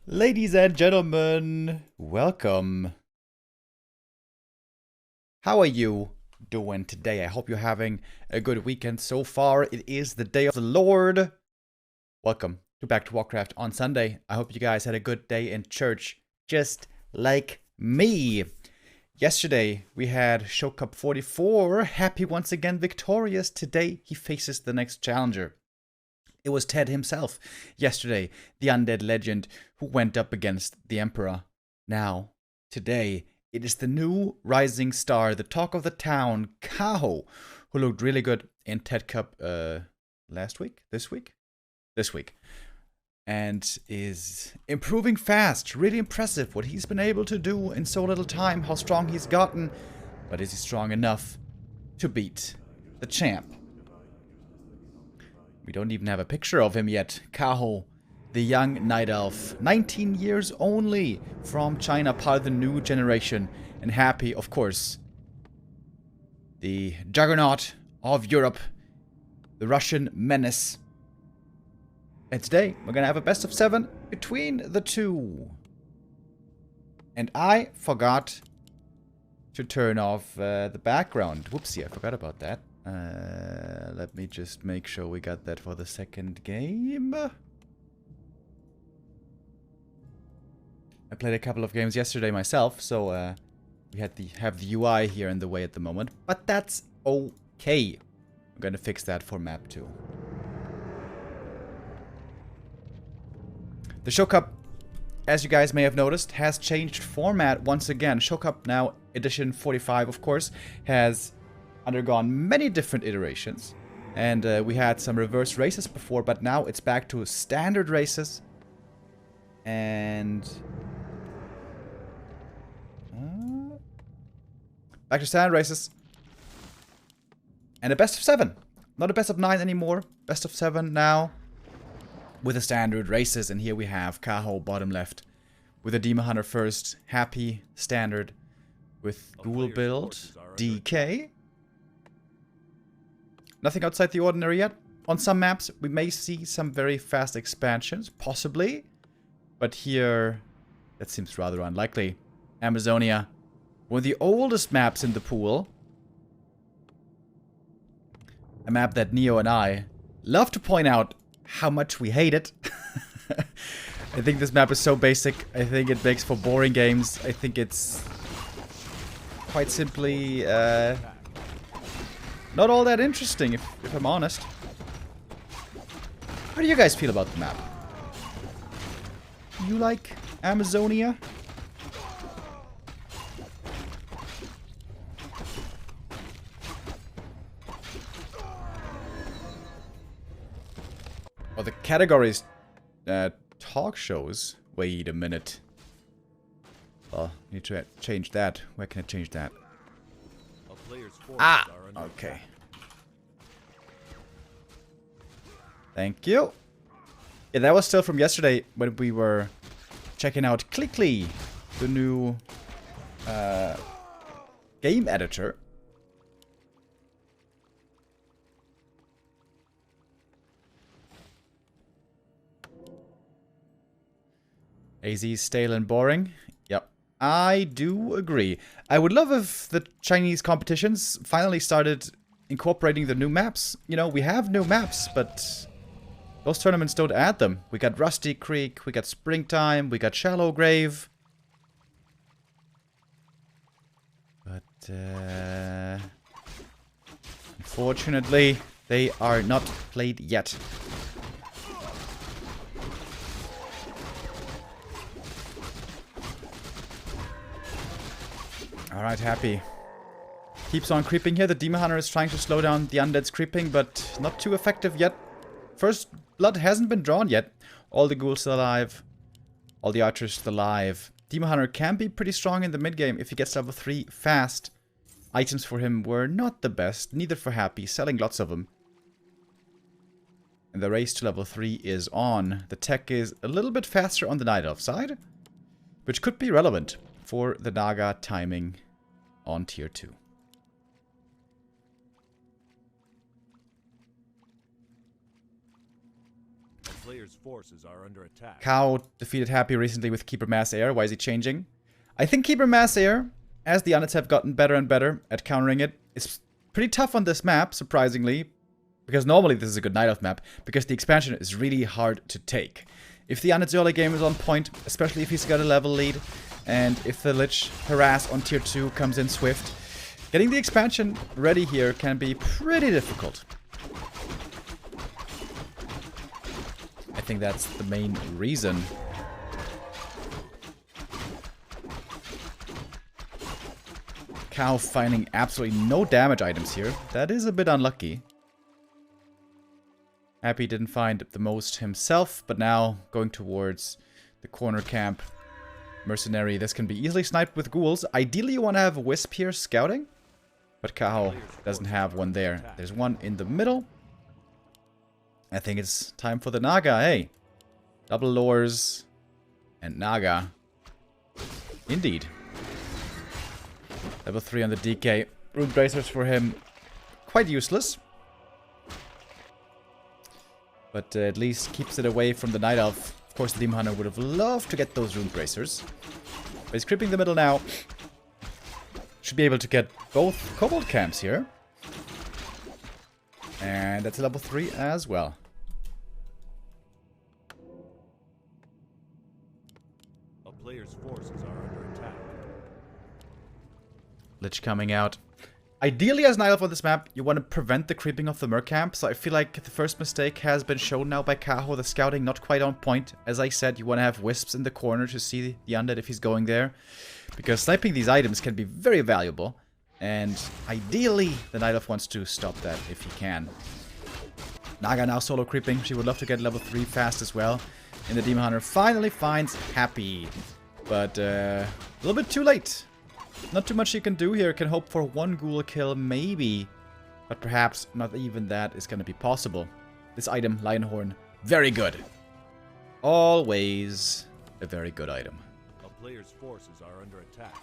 Ladies and gentlemen, welcome. How are you doing today? I hope you're having a good weekend so far. It is the day of the Lord. Welcome to Back to Warcraft on Sunday. I hope you guys had a good day in church, just like me. Yesterday, we had Show Cup 44. Happy once again victorious. Today, he faces the next challenger. It was Ted himself, yesterday, the undead legend, who went up against the Emperor. Now, today, it is the new rising star, the talk of the town, Kaho, who looked really good in Ted Cup last week? This week? This week. And is improving fast. Really impressive what he's been able to do in so little time, how strong he's gotten. But is he strong enough to beat the champ? We don't even have a picture of him yet. Kaho, the young night elf, 19 years only, from China, part of the new generation. And happy, of course, the juggernaut of Europe, the Russian menace. And today, we're gonna have a best of 7 between the two. And I forgot to turn off the background. Whoopsie, I forgot about that. Let me just make sure we got that for the second game. I played a couple of games yesterday myself, so we had have the UI here in the way at the moment. But that's okay. I'm gonna fix that for map 2. The Show Cup, as you guys may have noticed, has changed format once again. Show Cup now, edition 45, of course, has undergone many different iterations, and we had some reverse races before, but now it's back to standard races and back to standard races and a best of 7, not a best of 9 anymore. Best of 7 now with the standard races. And here we have Kaho bottom left with a Demon Hunter first, happy standard with Ghoul build, DK. Nothing outside the ordinary yet. On some maps, we may see some very fast expansions, possibly. But here, that seems rather unlikely. Amazonia, one of the oldest maps in the pool. A map that Neo and I love to point out how much we hate it. I think this map is so basic. I think it makes for boring games. I think it's quite simply not all that interesting, if I'm honest. How do you guys feel about the map? You like Amazonia? Oh, the categories, talk shows. Wait a minute. Oh, need to change that. Where can I change that? Ah, okay. Thank you. Yeah, that was still from yesterday when we were checking out Clickly, the new game editor. AZ stale and boring. Yep. I do agree. I would love if the Chinese competitions finally started incorporating the new maps. You know, we have new maps, but those tournaments don't add them. We got Rusty Creek, we got Springtime, we got Shallow Grave. But, unfortunately, they are not played yet. Alright, happy. Keeps on creeping here. The Demon Hunter is trying to slow down the undead's creeping, but not too effective yet. First blood hasn't been drawn yet. All the ghouls still alive. All the archers still alive. Demon Hunter can be pretty strong in the mid-game if he gets level 3 fast. Items for him were not the best, neither for Happy, selling lots of them. And the race to level 3 is on. The tech is a little bit faster on the Night Elf side, which could be relevant for the Naga timing on tier 2. player's forces are under attack. Kaho defeated Happy recently with Keeper Mass Air. Why is he changing? I think Keeper Mass Air, as the units have gotten better and better at countering it, is pretty tough on this map, surprisingly. Because normally this is a good Night Elf map, because the expansion is really hard to take. If the unit's early game is on point, especially if he's got a level lead, and if the Lich Harass on tier 2 comes in swift, getting the expansion ready here can be pretty difficult. I think that's the main reason. Kaho finding absolutely no damage items here. That is a bit unlucky. Happy didn't find the most himself, but now going towards the corner camp. Mercenary, this can be easily sniped with ghouls. Ideally you want to have a Wisp here scouting, but Kaho doesn't have one there. There's one in the middle. I think it's time for the Naga, hey. Double lures and Naga. Indeed. Level 3 on the DK. Rune bracers for him, quite useless. But at least keeps it away from the Night Elf. Of course, the Demon Hunter would have loved to get those rune bracers. But he's creeping the middle now. Should be able to get both Kobold camps here. And that's a level 3 as well. A player's forces are under attack. Lich coming out. Ideally, as Night Elf on this map, you want to prevent the creeping of the Merc camp. So I feel like the first mistake has been shown now by Kaho. The scouting not quite on point. As I said, you want to have Wisps in the corner to see the undead if he's going there. Because sniping these items can be very valuable. And ideally, the Night Elf wants to stop that if he can. Naga now solo creeping. She would love to get level 3 fast as well. And the Demon Hunter finally finds Happy. But a little bit too late. Not too much you can do here. Can hope for one ghoul kill, maybe. But perhaps not even that is going to be possible. This item, Lionhorn, very good. Always a very good item. A player's forces are under attack.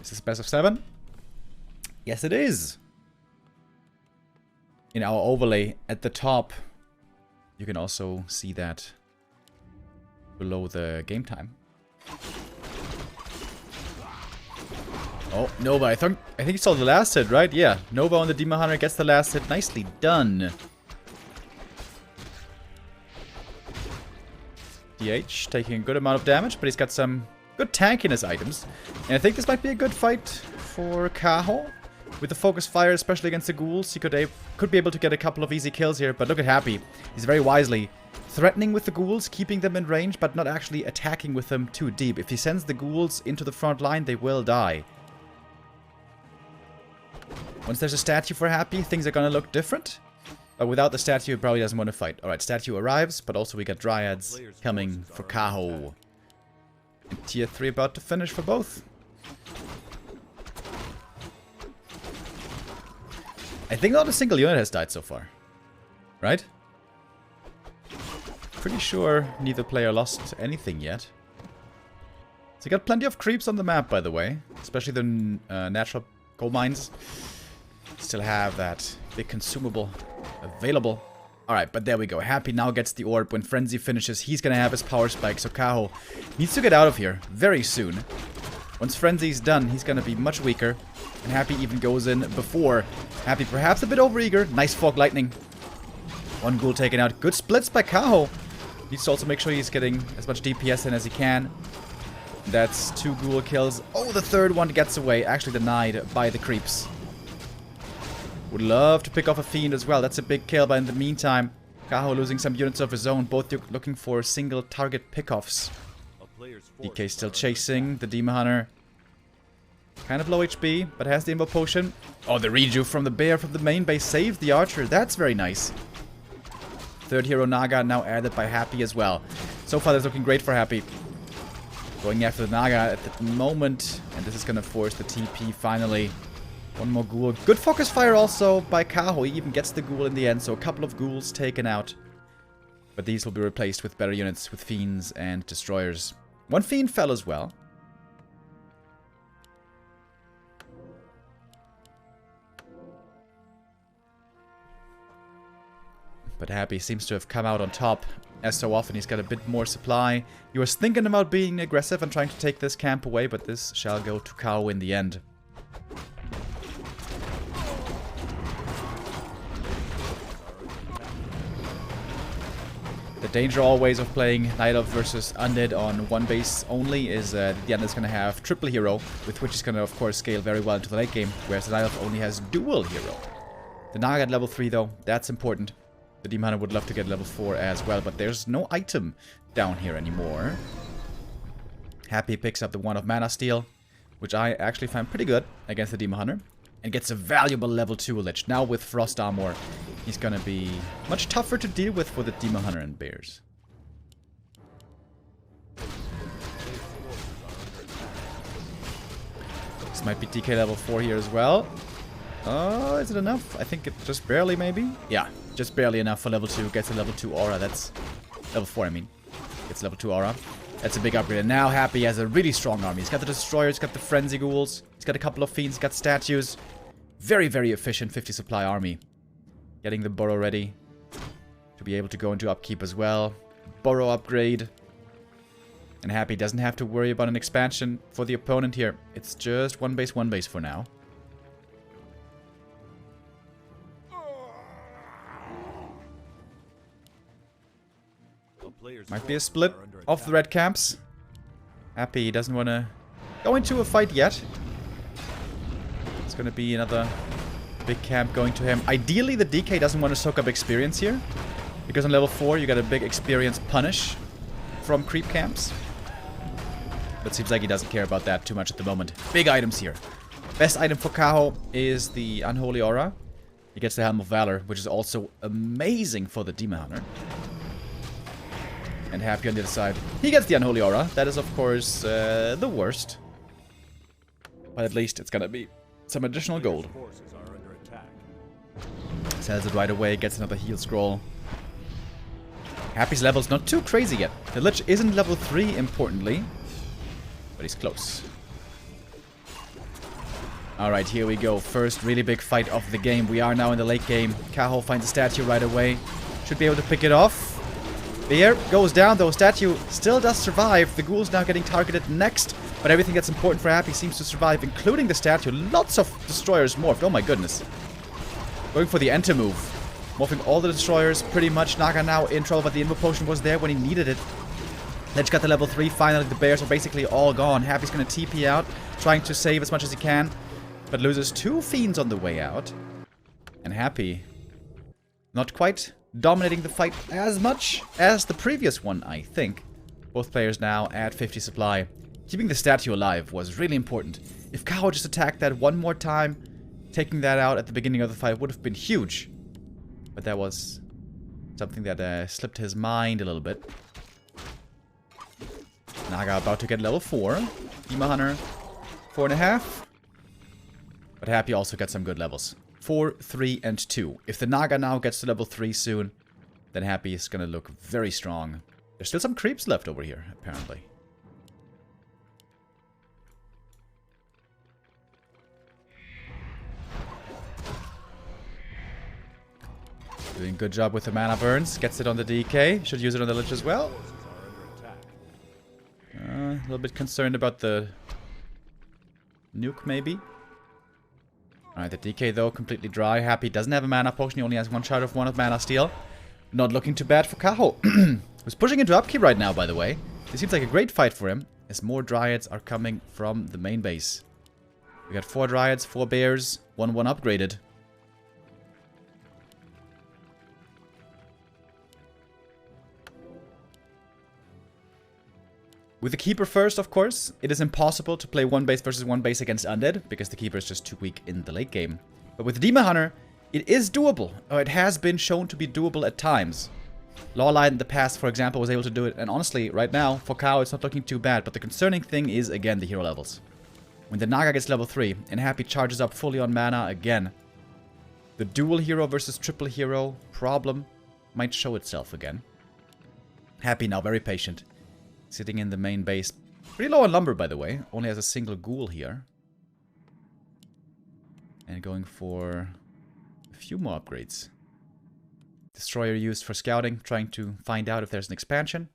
Is this best of 7? Yes, it is. In our overlay at the top, you can also see that below the game time. Oh, Nova, I think you saw the last hit, right? Yeah, Nova on the Demon Hunter gets the last hit. Nicely done. DH taking a good amount of damage, but he's got some good tankiness items. And I think this might be a good fight for Kaho. With the focus fire, especially against the ghouls, he could be able to get a couple of easy kills here. But look at Happy. He's very wisely threatening with the ghouls, keeping them in range, but not actually attacking with them too deep. If he sends the ghouls into the front line, they will die. Once there's a statue for Happy, things are gonna look different. But without the statue, he probably doesn't want to fight. Alright, statue arrives, but also we got Dryads coming for Kaho. And tier 3 about to finish for both. I think not a single unit has died so far. Right? Pretty sure neither player lost anything yet. So you got plenty of creeps on the map, by the way. Especially the natural gold mines. Still have that big consumable available. Alright, but there we go. Happy now gets the orb. When Frenzy finishes, he's gonna have his power spike. So Kaho needs to get out of here very soon. Once Frenzy's done, he's gonna be much weaker. And Happy even goes in before. Happy perhaps a bit overeager. Nice Fog Lightning. One ghoul taken out. Good splits by Kaho. Needs to also make sure he's getting as much DPS in as he can. That's 2 ghoul kills. Oh, the third one gets away. Actually denied by the creeps. Would love to pick off a Fiend as well. That's a big kill, but in the meantime, Kaho losing some units of his own. Both looking for single target pickoffs. DK still chasing the Demon Hunter. Kind of low HP, but has the Invo Potion. Oh, the reju from the bear from the main base saved the archer. That's very nice. Third hero Naga now added by Happy as well. So far, that's looking great for Happy. Going after the Naga at the moment. And this is going to force the TP finally. One more ghoul. Good focus fire also by Kaho. He even gets the ghoul in the end. So a couple of ghouls taken out. But these will be replaced with better units, with Fiends and Destroyers. One Fiend fell as well. But Happy seems to have come out on top. As so often, he's got a bit more supply. He was thinking about being aggressive and trying to take this camp away, but this shall go to Kaho in the end. The danger always of playing Night Elf versus Undead on one base only is the Undead's going to have triple hero, with which is going to, of course, scale very well into the late game, whereas the Night Elf only has dual hero. The Naga at level 3, though, that's important. The Demon Hunter would love to get level 4 as well, but there's no item down here anymore. Happy picks up the Wand of Mana Steel, which I actually find pretty good against the Demon Hunter, and gets a valuable level 2 Lich. Now with Frost Armor, he's gonna be much tougher to deal with for the Demon Hunter and Bears. This might be DK level 4 here as well. Oh, is it enough? I think it's just barely, maybe? Yeah, just barely enough for level 2. Gets a level 2 aura. That's level 4, I mean. Gets level 2 aura. That's a big upgrade. And now Happy has a really strong army. He's got the Destroyers, he's got the Frenzy Ghouls, he's got a couple of Fiends, he's got statues. Very, very efficient 50 supply army. Getting the Burrow ready to be able to go into upkeep as well. Burrow upgrade. And Happy doesn't have to worry about an expansion for the opponent here. It's just one base for now. Might be a split of the red camps. Happy doesn't want to go into a fight yet. It's going to be another big camp going to him. Ideally, the DK doesn't want to soak up experience here, because on level 4 you got a big experience punish from creep camps. But seems like he doesn't care about that too much at the moment. Big items here. Best item for Kaho is the Unholy Aura. He gets the Helm of Valor, which is also amazing for the Demon Hunter. And Happy on the other side. He gets the Unholy Aura. That is, of course, the worst. But at least it's gonna be some additional gold. Sells it right away, gets another heal scroll. Happy's level's not too crazy yet. The Lich isn't level 3, importantly. But he's close. Alright, here we go. First really big fight of the game. We are now in the late game. Kaho finds a statue right away. Should be able to pick it off. Bear goes down, though. Statue still does survive. The Ghoul's now getting targeted next. But everything that's important for Happy seems to survive, including the statue. Lots of Destroyers morphed. Oh my goodness. Going for the enter move. Morphing all the Destroyers pretty much. Naga now in trouble, but the Invo Potion was there when he needed it. Lich got the level 3. Finally, the Bears are basically all gone. Happy's going to TP out, trying to save as much as he can. But loses 2 Fiends on the way out. And Happy not quite dominating the fight as much as the previous one, I think. Both players now at 50 supply. Keeping the statue alive was really important. If Kaho just attacked that one more time, taking that out at the beginning of the fight would have been huge. But that was something that slipped his mind a little bit. Naga about to get level 4. Demon Hunter 4.5. But Happy also got some good levels. 4, 3, and 2. If the Naga now gets to level 3 soon, then Happy is going to look very strong. There's still some creeps left over here, apparently. Doing a good job with the mana burns. Gets it on the DK. Should use it on the Lich as well. A little bit concerned about the nuke, maybe. Alright, the DK, though, completely dry. Happy doesn't have a mana potion. He only has one shard of Wand of Mana Steel. Not looking too bad for Kaho. Who's pushing into upkeep right now, by the way. This seems like a great fight for him, as more Dryads are coming from the main base. We got 4 Dryads, 4 Bears, 1 upgraded. With the Keeper first, of course, it is impossible to play one base versus one base against Undead, because the Keeper is just too weak in the late game. But with the Demon Hunter, it is doable, or it has been shown to be doable at times. Lawlight in the past, for example, was able to do it, and honestly, right now, for Kaho, it's not looking too bad, but the concerning thing is, again, the hero levels. When the Naga gets level 3, and Happy charges up fully on mana again, the dual hero versus triple hero problem might show itself again. Happy now, very patient. Sitting in the main base. Pretty low on lumber, by the way. Only has a single ghoul here. And going for a few more upgrades. Destroyer used for scouting, trying to find out if there's an expansion.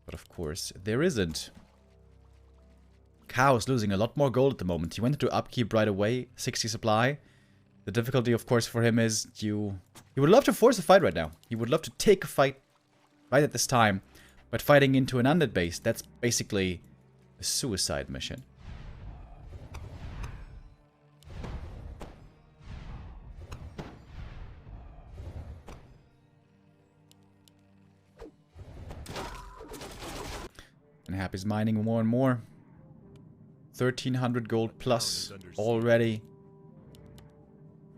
But of course, there isn't. Kaho's losing a lot more gold at the moment. He went into upkeep right away, 60 supply. The difficulty, of course, for him is he would love to force a fight right now. He would love to take a fight right at this time. But fighting into an undead base, that's basically a suicide mission. And Happy's mining more and more. 1,300 gold plus already.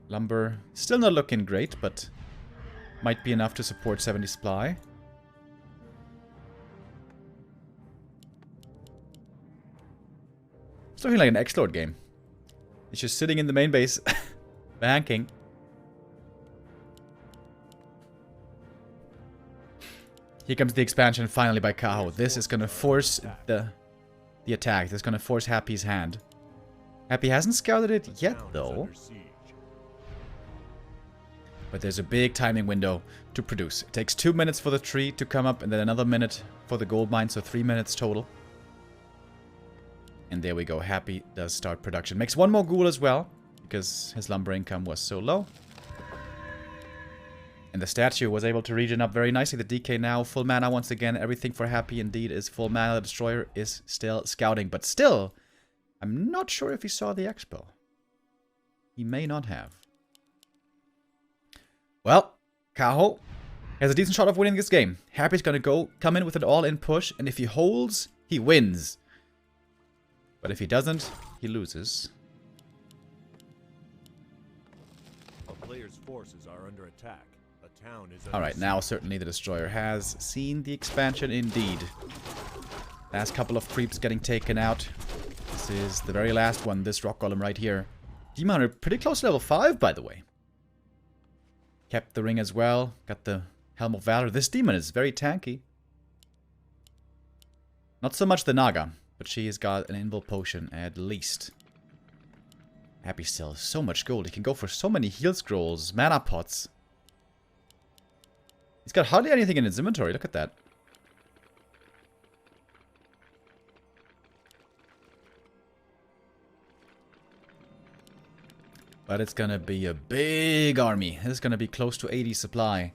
Lumber still not looking great, but might be enough to support 70 supply. It's looking like an X-Lord game. He's just sitting in the main base, banking. Here comes the expansion finally by Kaho. This is gonna force the attack. This is gonna force Happy's hand. Happy hasn't scouted it yet, though. But there's a big timing window to produce. It takes 2 minutes for the tree to come up, and then another minute for the gold mine, so 3 minutes total. And there we go. Happy does start production. Makes one more ghoul as well, because his lumber income was so low. And the statue was able to regen up very nicely. The DK now, full mana once again. Everything for Happy indeed is full mana. The Destroyer is still scouting. But still, I'm not sure if he saw the expo. He may not have. Well, Kaho has a decent shot of winning this game. Happy's gonna come in with an all-in push. And if he holds, he wins. But if he doesn't, he loses. A player's forces are under attack. A town is under Alright, now certainly the Destroyer has seen the expansion indeed. Last couple of creeps getting taken out. This is the very last one, this rock golem right here. Demon Hunter pretty close to level 5, by the way. Kept the ring as well. Got the Helm of Valor. This demon is very tanky. Not so much the Naga, but she has got an invul potion at least. Happy still so much gold. He can go for so many heal scrolls, mana pots. He's got hardly anything in his inventory. Look at that. But it's gonna be a big army. This is gonna be close to 80 supply.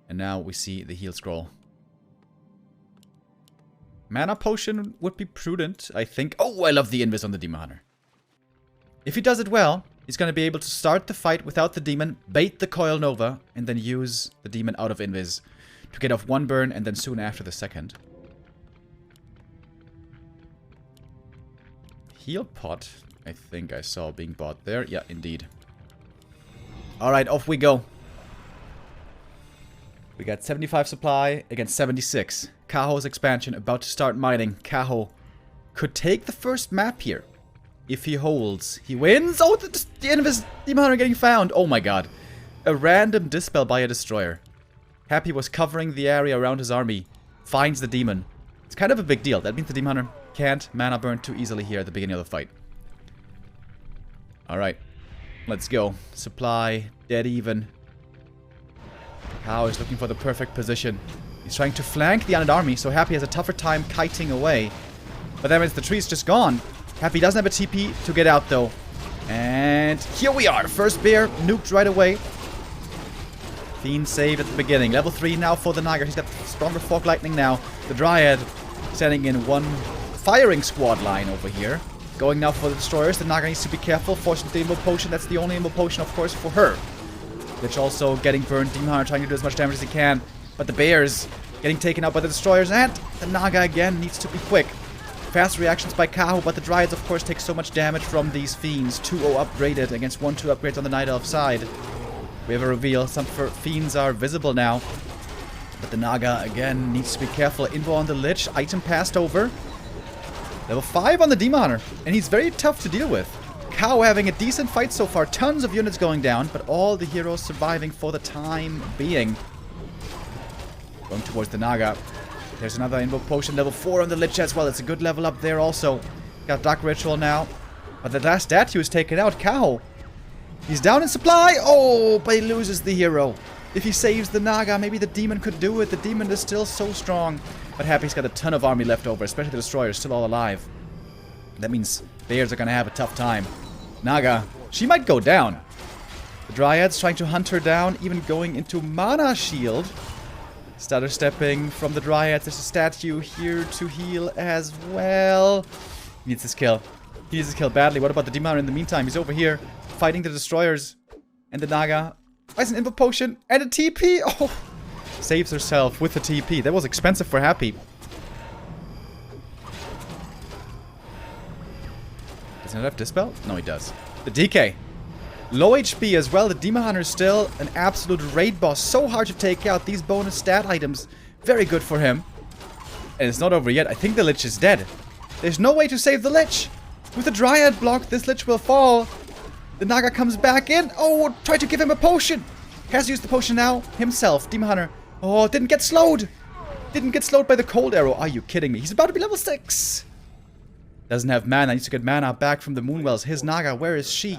And now we see the heal scroll. Mana potion would be prudent, I think. Oh, I love the invis on the Demon Hunter. If he does it well, he's going to be able to start the fight without the demon, bait the Coil Nova, and then use the demon out of invis to get off one burn and then soon after the second. Heal pot, I think I saw being bought there. Yeah, indeed. Alright, off we go. We got 75 supply against 76. Kaho's expansion about to start mining. Kaho could take the first map here. If he holds, he wins. Oh, the end of his Demon Hunter getting found. Oh my god. A random dispel by a Destroyer. Happy was covering the area around his army. Finds the demon. It's kind of a big deal. That means the Demon Hunter can't mana burn too easily here at the beginning of the fight. Alright. Let's go. Supply. Dead even. Kaho is looking for the perfect position. He's trying to flank the undead army, so Happy has a tougher time kiting away. But that means the tree's just gone. Happy doesn't have a TP to get out, though. And here we are. First bear nuked right away. Fiend saved at the beginning. Level 3 now for the Naga. He's got stronger Fork Lightning now. The Dryad standing in one firing squad line over here. Going now for the Destroyers. The Naga needs to be careful. Forcing the Invul Potion. That's the only Invul Potion, of course, for her. Which also getting burned. Demon Hunter trying to do as much damage as he can. But the bears getting taken out by the Destroyers. And the Naga again needs to be quick. Fast reactions by Kaho, but the Dryads, of course, take so much damage from these Fiends. 2-0 upgraded against 1-2 upgrades on the Night Elf side. We have a reveal. Some Fiends are visible now. But the Naga, again, needs to be careful. Invo on the Lich. Item passed over. Level 5 on the Demon Hunter. And he's very tough to deal with. Kaho having a decent fight so far. Tons of units going down, but all the heroes surviving for the time being. Going towards the Naga. There's another Invoke Potion, level 4 on the Lich as well. It's a good level up there also. Got Dark Ritual now. But the last statue is taken out. Kaho He's down in supply. Oh, but he loses the hero. If he saves the Naga, maybe the demon could do it. The demon is still so strong. But Happy's got a ton of army left over, especially the destroyers still all alive. That means Bears are gonna have a tough time. Naga, she might go down. The Dryads trying to hunt her down, even going into Mana Shield. Stutter stepping from the Dryads. There's a statue here to heal as well. He needs his kill. He needs his kill badly. What about the Demon in the meantime? He's over here fighting the destroyers. And the Naga buys an Invo Potion and a TP. Oh, saves herself with a TP. That was expensive for Happy. Does he not have Dispel? No, he does. The DK. Low HP as well. The Demon Hunter is still an absolute raid boss. So hard to take out. These bonus stat items. Very good for him. And it's not over yet. I think the Lich is dead. There's no way to save the Lich. With the Dryad block, this Lich will fall. The Naga comes back in. Oh, try to give him a potion. Has used the potion now himself. Demon Hunter. Oh, didn't get slowed. Didn't get slowed by the cold arrow. Are you kidding me? He's about to be level 6. Doesn't have mana. Needs to get mana back from the Moonwells. His Naga, where is she?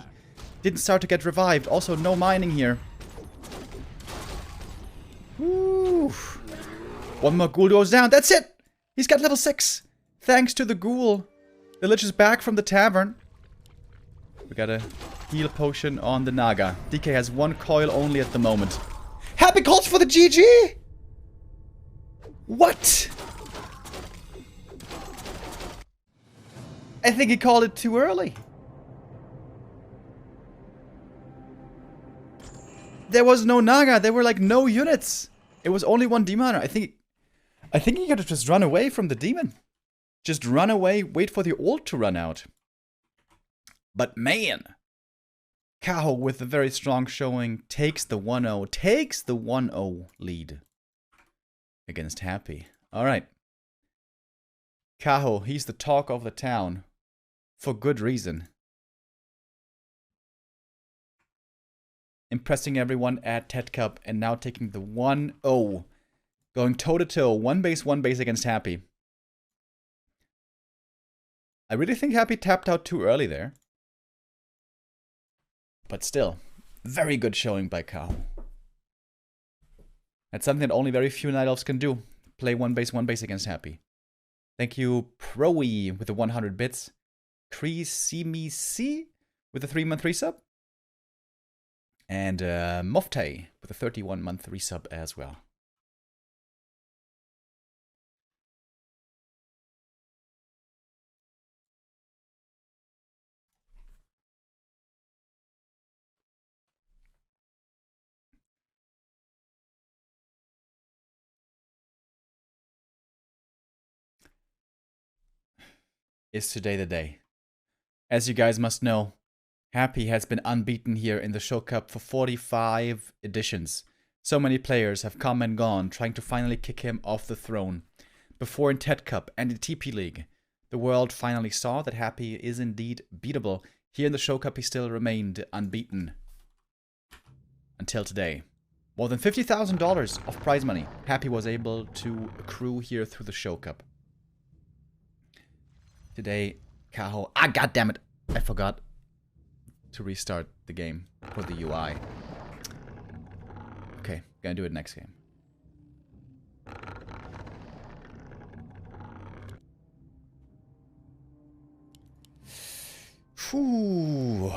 Didn't start to get revived. Also, no mining here. Woo. One more ghoul goes down. That's it. He's got level 6. Thanks to the ghoul. The Lich is back from the tavern. We got a heal potion on the Naga. DK has one coil only at the moment. Happy calls for the GG! What? I think he called it too early. There was no Naga. There were like no units. It was only one Demon Hunter. I think he could have just run away from the demon. Just run away, wait for the ult to run out. But man, Kaho with a very strong showing takes the 1-0. Takes the 1-0 lead against Happy. Alright. Kaho, he's the talk of the town. For good reason. Impressing everyone at TED Cup and now taking the 1-0. Going toe-to-toe, one base against Happy. I really think Happy tapped out too early there. But still, very good showing by Kaho. That's something that only very few Night Elves can do. Play one base against Happy. Thank you, Proe with the 100 bits. Creasy with the 3-month resub. And Mofte with a 31-month resub as well. Is today the day? As you guys must know, Happy has been unbeaten here in the Show Cup for 45 editions. So many players have come and gone, trying to finally kick him off the throne. Before in TED Cup and in TP League, the world finally saw that Happy is indeed beatable. Here in the Show Cup, he still remained unbeaten. Until today. More than $50,000 of prize money Happy was able to accrue here through the Show Cup. Today, Kaho... Ah, goddammit! I forgot to restart the game for the UI. Okay, gonna do it next game. Whew.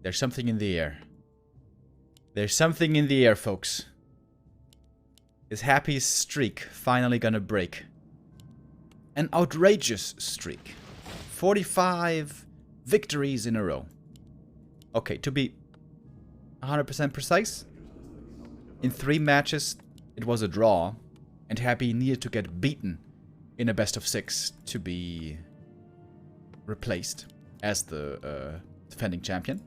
There's something in the air. There's something in the air, folks. Is Happy's streak finally gonna break? An outrageous streak. 45 victories in a row. Okay, to be 100% precise, in 3 matches it was a draw, and Happy needed to get beaten in a best of 6 to be replaced as the defending champion.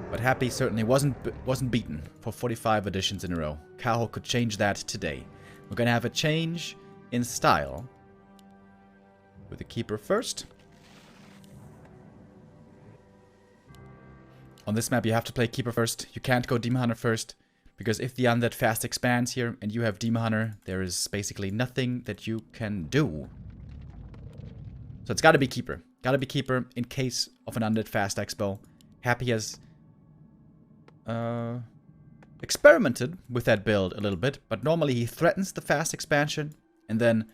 But Happy certainly wasn't beaten for 45 editions in a row. Kaho could change that today. We're gonna have a change in style with the Keeper first. On this map, you have to play Keeper first. You can't go Demon Hunter first, because if the Undead fast expands here and you have Demon Hunter, there is basically nothing that you can do. So it's gotta be Keeper. Gotta be keeper in case of an undead fast expo. Happy has experimented with that build a little bit, but normally he threatens the fast expansion and then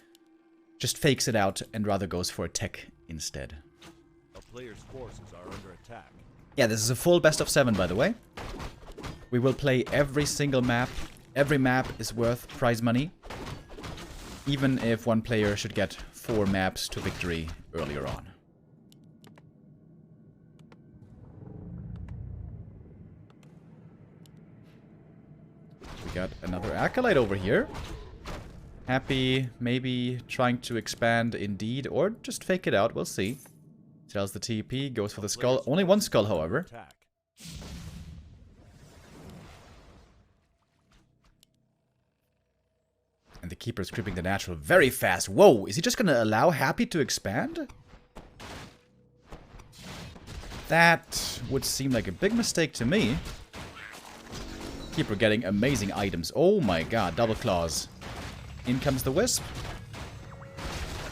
just fakes it out and rather goes for a tech instead. A player's forces are under attack. Yeah, this is a full best of 7, by the way. We will play every single map. Every map is worth prize money, even if one player should get 4 maps to victory earlier on. We got another Acolyte over here. Happy, maybe trying to expand indeed, or just fake it out, we'll see. Tells the TP, goes for the skull. Only one skull, however. And the keeper is creeping the natural very fast. Whoa, is he just going to allow Happy to expand? That would seem like a big mistake to me. Keeper getting amazing items. Oh my god, double claws. In comes the Wisp.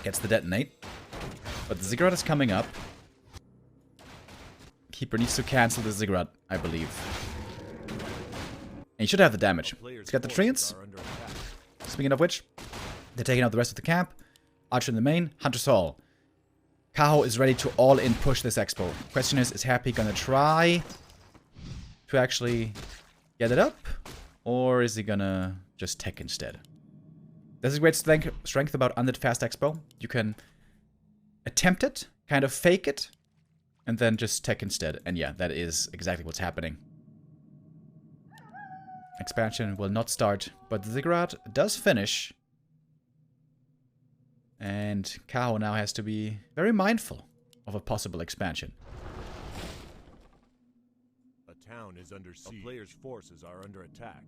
Gets the detonate. But the Ziggurat is coming up. Keeper needs to cancel the Ziggurat, I believe. And he should have the damage. He's got the Treants. Speaking of which, they're taking out the rest of the camp. Archer in the main, Hunter's Hall. Kaho is ready to all-in push this expo. Question is Happy gonna try to actually get it up? Or is he gonna just tech instead? This is great strength about Undead Fast Expo. You can attempt it, kind of fake it, and then just tech instead. And yeah, that is exactly what's happening. Expansion will not start, but the Ziggurat does finish. And Kaho now has to be very mindful of a possible expansion. A town is under siege. A player's forces are under attack.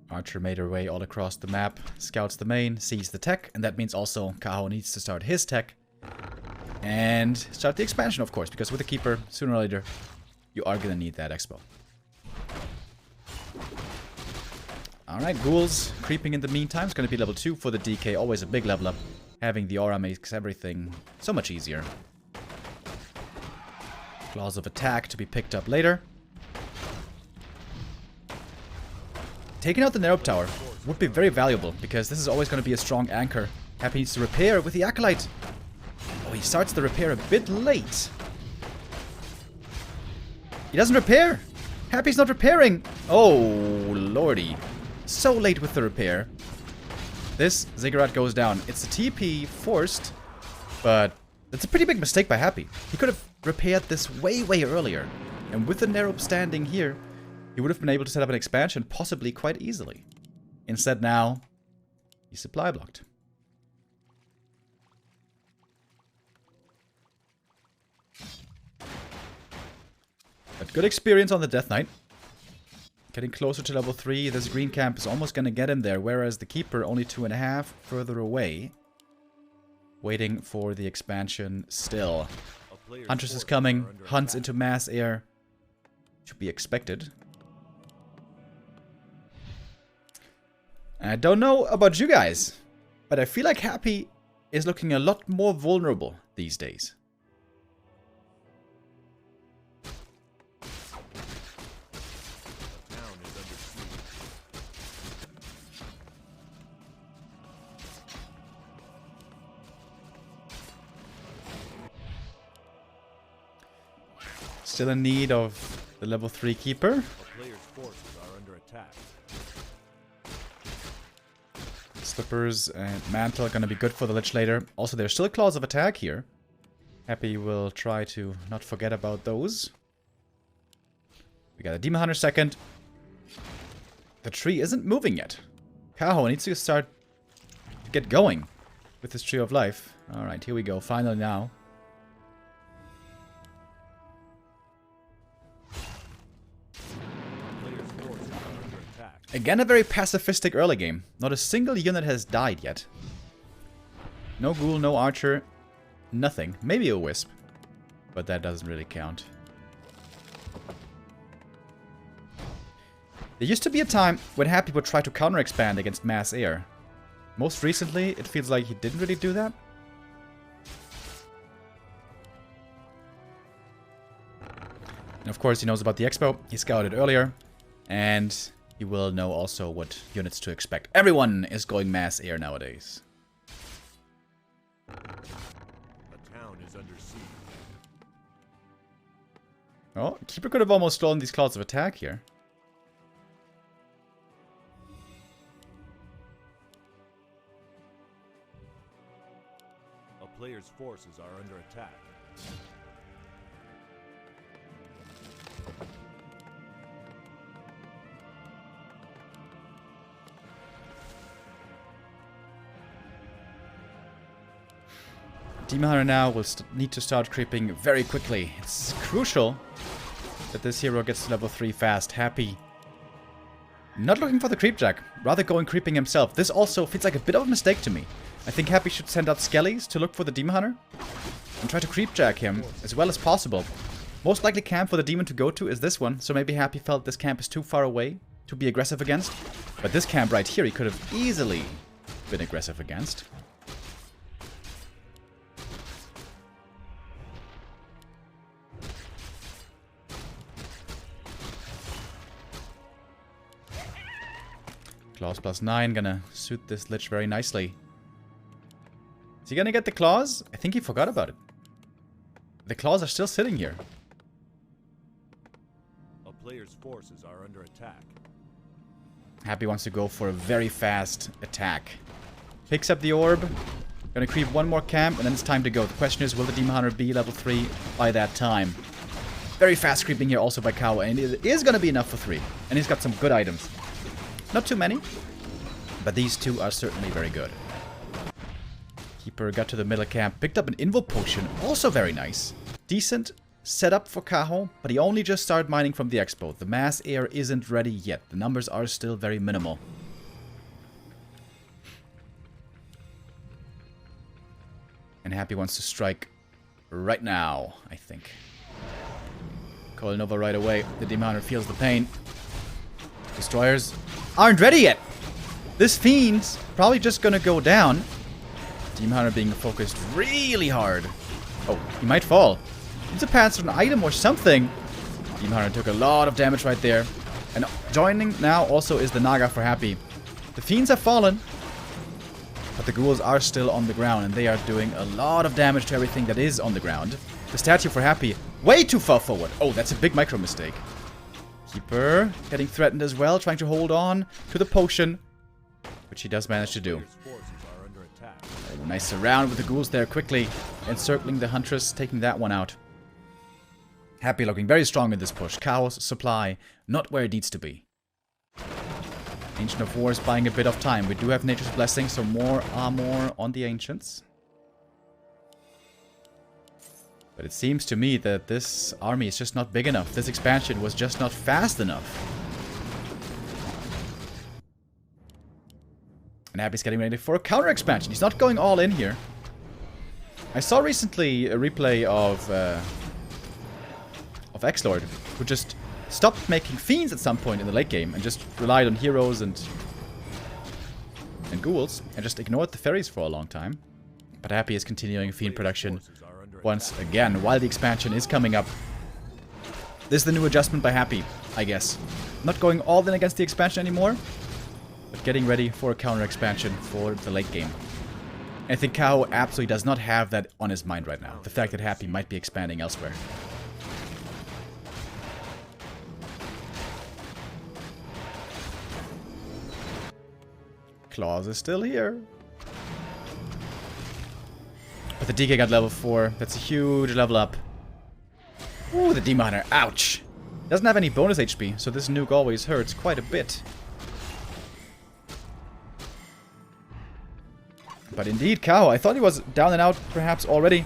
Archer made her way all across the map, scouts the main, sees the tech, and that means also Kaho needs to start his tech. And start the expansion, of course, because with the Keeper, sooner or later, you are gonna need that expo. Alright, Ghouls creeping in the meantime. It's gonna be level 2 for the DK, always a big level up. Having the aura makes everything so much easier. Claws of Attack to be picked up later. Taking out the Nerub Tower would be very valuable, because this is always going to be a strong anchor. Happy needs to repair with the Acolyte. Oh, he starts the repair a bit late. He doesn't repair! Happy's not repairing! Oh, lordy. So late with the repair. This Ziggurat goes down. It's a TP forced, but that's a pretty big mistake by Happy. He could have repaired this way, way earlier. And with the Nerub standing here, he would have been able to set up an expansion possibly quite easily. Instead now, he's supply blocked. But good experience on the Death Knight. Getting closer to level 3, this green camp is almost going to get him there, whereas the Keeper only 2.5 further away. Waiting for the expansion still. Huntress is coming, hunts into mass air. To be expected. I don't know about you guys, but I feel like Happy is looking a lot more vulnerable these days. Still in need of the level 3 Keeper. A player's forces are under attack. Slippers and Mantle are going to be good for the Lich later. Also, there's still Claws of Attack here. Happy will try to not forget about those. We got a Demon Hunter second. The tree isn't moving yet. Kaho needs to start to get going with this Tree of Life. Alright, here we go. Finally now. Again, a very pacifistic early game. Not a single unit has died yet. No Ghoul, no Archer, nothing. Maybe a Wisp, but that doesn't really count. There used to be a time when Happy would try to counter-expand against mass air. Most recently, it feels like he didn't really do that. And of course, he knows about the expo. He scouted earlier. And he will know also what units to expect. Everyone is going mass air nowadays. The town is under siege. Oh, Keeper could have almost stolen these clouds of attack here. A player's forces are under attack. Demon Hunter now will need to start creeping very quickly. It's crucial that this hero gets to level 3 fast. Happy. Not looking for the creep jack, rather going creeping himself. This also feels like a bit of a mistake to me. I think Happy should send out skellies to look for the Demon Hunter and try to creep jack him as well as possible. Most likely camp for the demon to go to is this one, so maybe Happy felt this camp is too far away to be aggressive against. But this camp right here he could have easily been aggressive against. Claws +9, gonna suit this Lich very nicely. Is he gonna get the claws? I think he forgot about it. The claws are still sitting here. A player's forces are under attack. Happy wants to go for a very fast attack. Picks up the orb. Gonna creep one more camp and then it's time to go. The question is, will the Demon Hunter be level 3 by that time? Very fast creeping here also by Kaho, and it is gonna be enough for 3. And he's got some good items. Not too many, but these two are certainly very good. Keeper got to the middle camp, picked up an Invul Potion, also very nice. Decent setup for Kaho, but he only just started mining from the expo. The mass air isn't ready yet. The numbers are still very minimal. And Happy wants to strike right now, I think. Calling over right away. The Demon Hunter feels the pain. Destroyers aren't ready yet. This Fiend's probably just gonna go down. Demon Hunter being focused really hard. Oh, he might fall. Needs a pass for an item or something. Demon Hunter took a lot of damage right there. And joining now also is the Naga for Happy. The Fiends have fallen, but the Ghouls are still on the ground, and they are doing a lot of damage to everything that is on the ground. The statue for Happy, way too far forward. Oh, that's a big micro mistake. Keeper getting threatened as well, trying to hold on to the potion, which he does manage to do. A nice surround with the Ghouls there quickly, encircling the Huntress, taking that one out. Happy looking very strong in this push. Kaho's supply not where it needs to be. Ancient of War is buying a bit of time. We do have Nature's Blessing, so more armor on the Ancients. But it seems to me that this army is just not big enough. This expansion was just not fast enough. And Happy's getting ready for a counter expansion. He's not going all in here. I saw recently a replay of X-Lord, who just stopped making Fiends at some point in the late game and just relied on heroes and Ghouls and just ignored the fairies for a long time. But Happy is continuing Fiend production once again while the expansion is coming up. This is the new adjustment by Happy, I guess. Not going all in against the expansion anymore, but getting ready for a counter expansion for the late game. And I think Kaho absolutely does not have that on his mind right now. The fact that Happy might be expanding elsewhere. Claws is still here. But the DK got level 4. That's a huge level up. Ooh, the Demon Hunter. Ouch. Doesn't have any bonus HP, so this nuke always hurts quite a bit. But indeed, Kaho. I thought he was down and out perhaps already.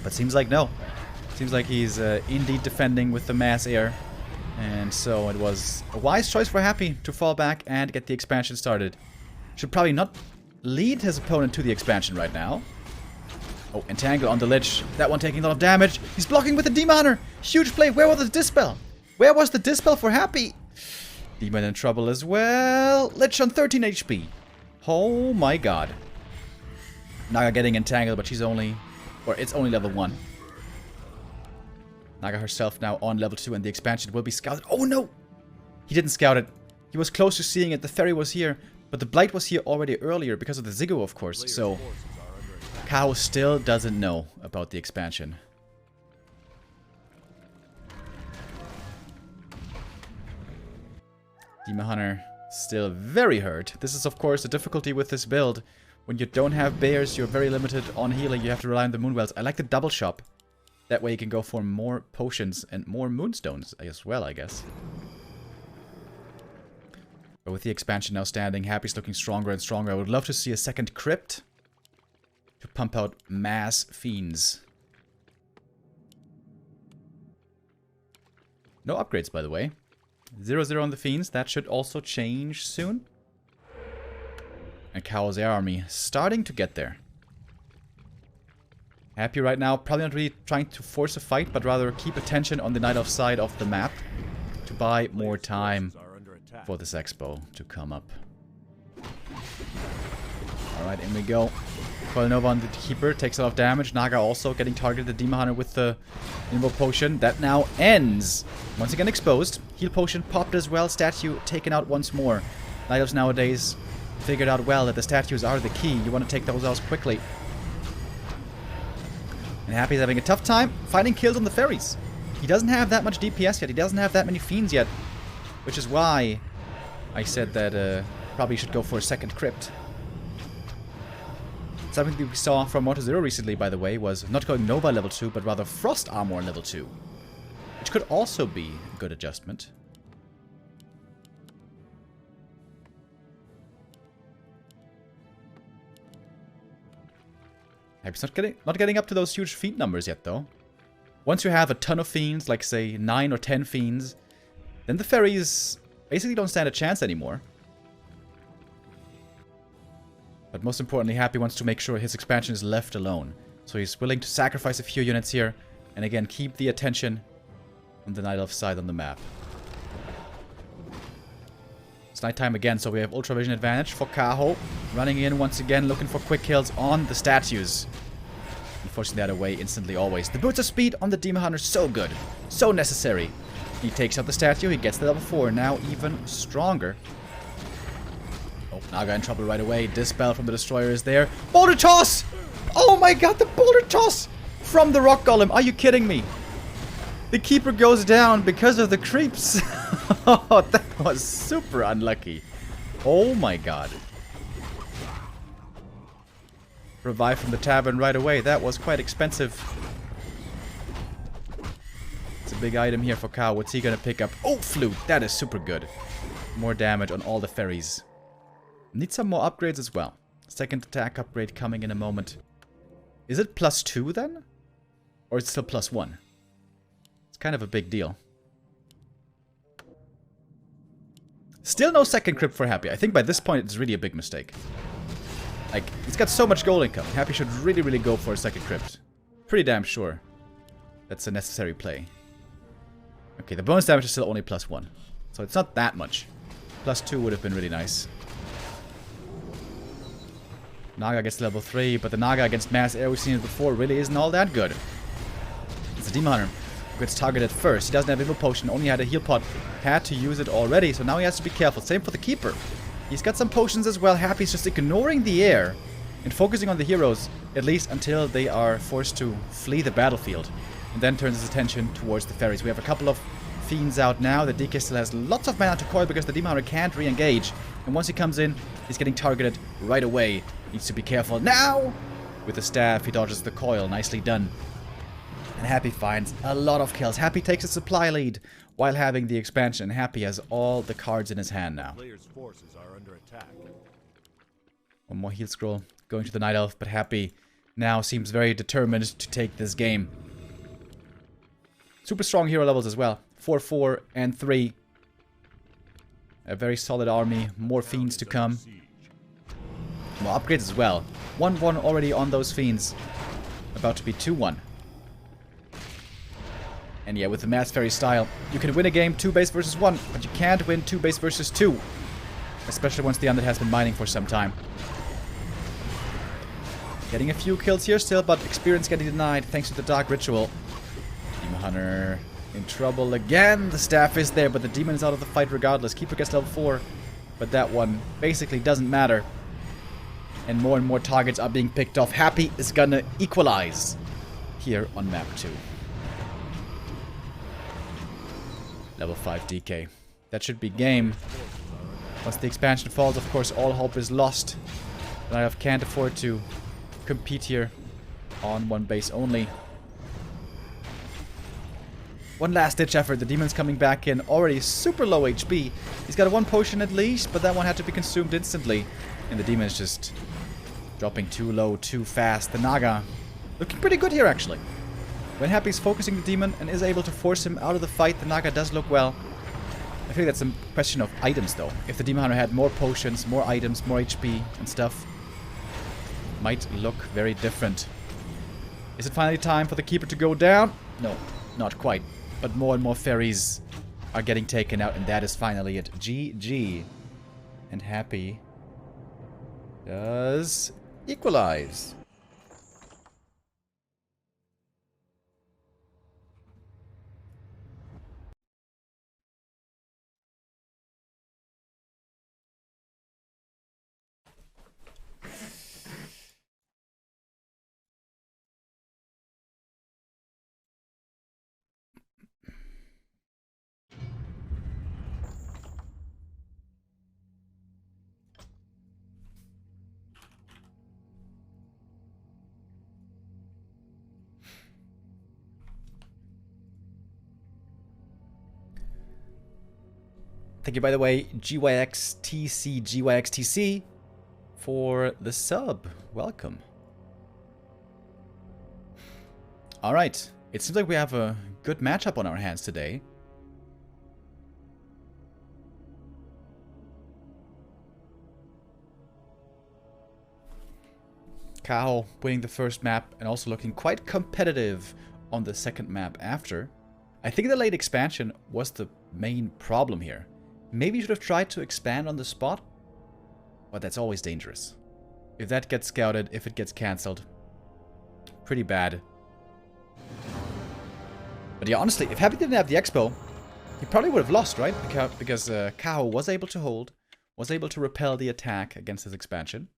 But seems like no. Seems like he's indeed defending with the mass air. And so it was a wise choice for Happy to fall back and get the expansion started. Should probably not lead his opponent to the expansion right now. Oh, Entangle on the Lich. That one taking a lot of damage. He's blocking with the Demon Hunter. Huge play. Where was the Dispel? Where was the Dispel for Happy? Demon in trouble as well. Lich on 13 HP. Oh my god. Naga getting entangled, but she's only... or it's only level 1. Naga herself now on level 2, and the expansion will be scouted. Oh no! He didn't scout it. He was close to seeing it. The ferry was here, but the Blight was here already earlier because of the Ziggo, of course. So Kaho still doesn't know about the expansion. Demon Hunter still very hurt. This is, of course, the difficulty with this build. When you don't have bears, you're very limited on healing. You have to rely on the Moonwells. I like the double shop. That way you can go for more potions and more moonstones as well, I guess. But with the expansion now standing, Happy's looking stronger and stronger. I would love to see a second crypt to pump out mass fiends. No upgrades, by the way. 0-0 on the fiends. That should also change soon. And Kaho's air army starting to get there. Happy right now, probably not really trying to force a fight, but rather keep attention on the Night Elf side of the map to buy more time for this expo to come up. Alright, in we go. Coil Nova on the Keeper takes a lot of damage. Naga also getting targeted, the Demon Hunter with the Invo Potion. That now ends. Once again exposed. Heal Potion popped as well. Statue taken out once more. Night Elves nowadays figured out well that the statues are the key. You want to take those out quickly. And Happy's having a tough time finding kills on the ferries. He doesn't have that much DPS yet. He doesn't have that many fiends yet. Which is why I said that probably should go for a second crypt. Something that we saw from Mortal Zero recently, by the way, was not going Nova level 2, but rather Frost Armor level 2. Which could also be a good adjustment. Happy's not getting up to those huge fiend numbers yet, though. Once you have a ton of fiends, like say 9 or 10 fiends, then the ferries basically don't stand a chance anymore. But most importantly, Happy wants to make sure his expansion is left alone. So he's willing to sacrifice a few units here, and again, keep the attention on the Night Elf side on the map. It's nighttime again, so we have Ultra Vision advantage for Kaho. Running in once again, looking for quick kills on the statues. And forcing that away instantly always. The boots of speed on the Demon Hunter, so good. So necessary. He takes out the statue, he gets the level 4, now even stronger. Oh, Naga in trouble right away. Dispel from the Destroyer is there. Boulder Toss! Oh my god, the Boulder Toss! From the Rock Golem, are you kidding me? The Keeper goes down because of the creeps. Oh, that was super unlucky. Oh my god. Revive from the tavern right away. That was quite expensive. It's a big item here for Kaho. What's he gonna pick up? Oh, Flute. That is super good. More damage on all the ferries. Need some more upgrades as well. Second attack upgrade coming in a moment. Is it +2 then? Or is it still +1? It's kind of a big deal. Still no second crypt for Happy. I think by this point it's really a big mistake. Like, he's got so much gold income. Happy should really go for a second crypt. Pretty damn sure that's a necessary play. Okay, the bonus damage is still only +1. So it's not that much. +2 would have been really nice. Naga gets level 3, but the Naga against Mass Air, we've seen it before, really isn't all that good. It's a Demon Hunter who gets targeted first. He doesn't have Evil Potion, only had a heal pot. Had to use it already, so now he has to be careful. Same for the Keeper. He's got some potions as well. Happy's just ignoring the air and focusing on the heroes, at least until they are forced to flee the battlefield. And then turns his attention towards the ferries. We have a couple of fiends out now. The DK still has lots of mana to coil because the Demon Hunter can't re-engage. And once he comes in, he's getting targeted right away. Needs to be careful now. With the staff, he dodges the coil. Nicely done. And Happy finds a lot of kills. Happy takes a supply lead while having the expansion. Happy has all the cards in his hand now. Players' forces are under attack. One more heal scroll going to the Night Elf, but Happy now seems very determined to take this game. Super strong hero levels as well. 4, 4, and 3. A very solid army. More fiends to come. More upgrades as well. 1-1 already on those fiends. About to be 2-1. And yeah, with the Mass Fairy style, you can win a game 2 base versus 1, but you can't win 2 base versus 2. Especially once the Undead has been mining for some time. Getting a few kills here still, but experience getting denied thanks to the Dark Ritual. Demon Hunter in trouble again. The staff is there, but the demon is out of the fight regardless. Keeper gets level 4, but that one basically doesn't matter. And more targets are being picked off. Happy is gonna equalize here on map 2. Level 5 DK. That should be game. Once the expansion falls, of course, all hope is lost. And I can't afford to compete here on one base only. One last ditch effort. The demon's coming back in. Already super low HP. He's got a 1 potion at least, but that one had to be consumed instantly. And the demon is just dropping too low, too fast. The Naga looking pretty good here, actually. When Happy's focusing the demon and is able to force him out of the fight, the Naga does look well. I think that's a question of items, though. If the Demon Hunter had more potions, more items, more HP and stuff, might look very different. Is it finally time for the Keeper to go down? No, not quite. But more and more fairies are getting taken out, and that is finally it. GG. And Happy does equalize. Thank you, by the way, GYXTC, for the sub. Welcome. Alright. It seems like we have a good matchup on our hands today. Kaho winning the first map and also looking quite competitive on the second map after. I think the late expansion was the main problem here. Maybe you should have tried to expand on the spot, but that's always dangerous. If that gets scouted, if it gets cancelled, pretty bad. But yeah, honestly, if Happy didn't have the expo, he probably would have lost, right? Because Kaho was able to hold, was able to repel the attack against his expansion.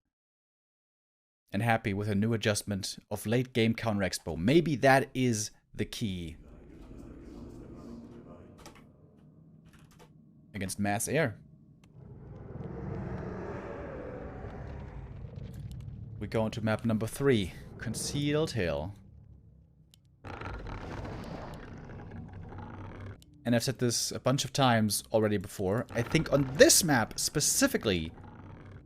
And Happy with a new adjustment of late game counter expo. Maybe that is the key against Mass Air. We go into map number 3, Concealed Hill. And I've said this a bunch of times already before. I think on this map specifically,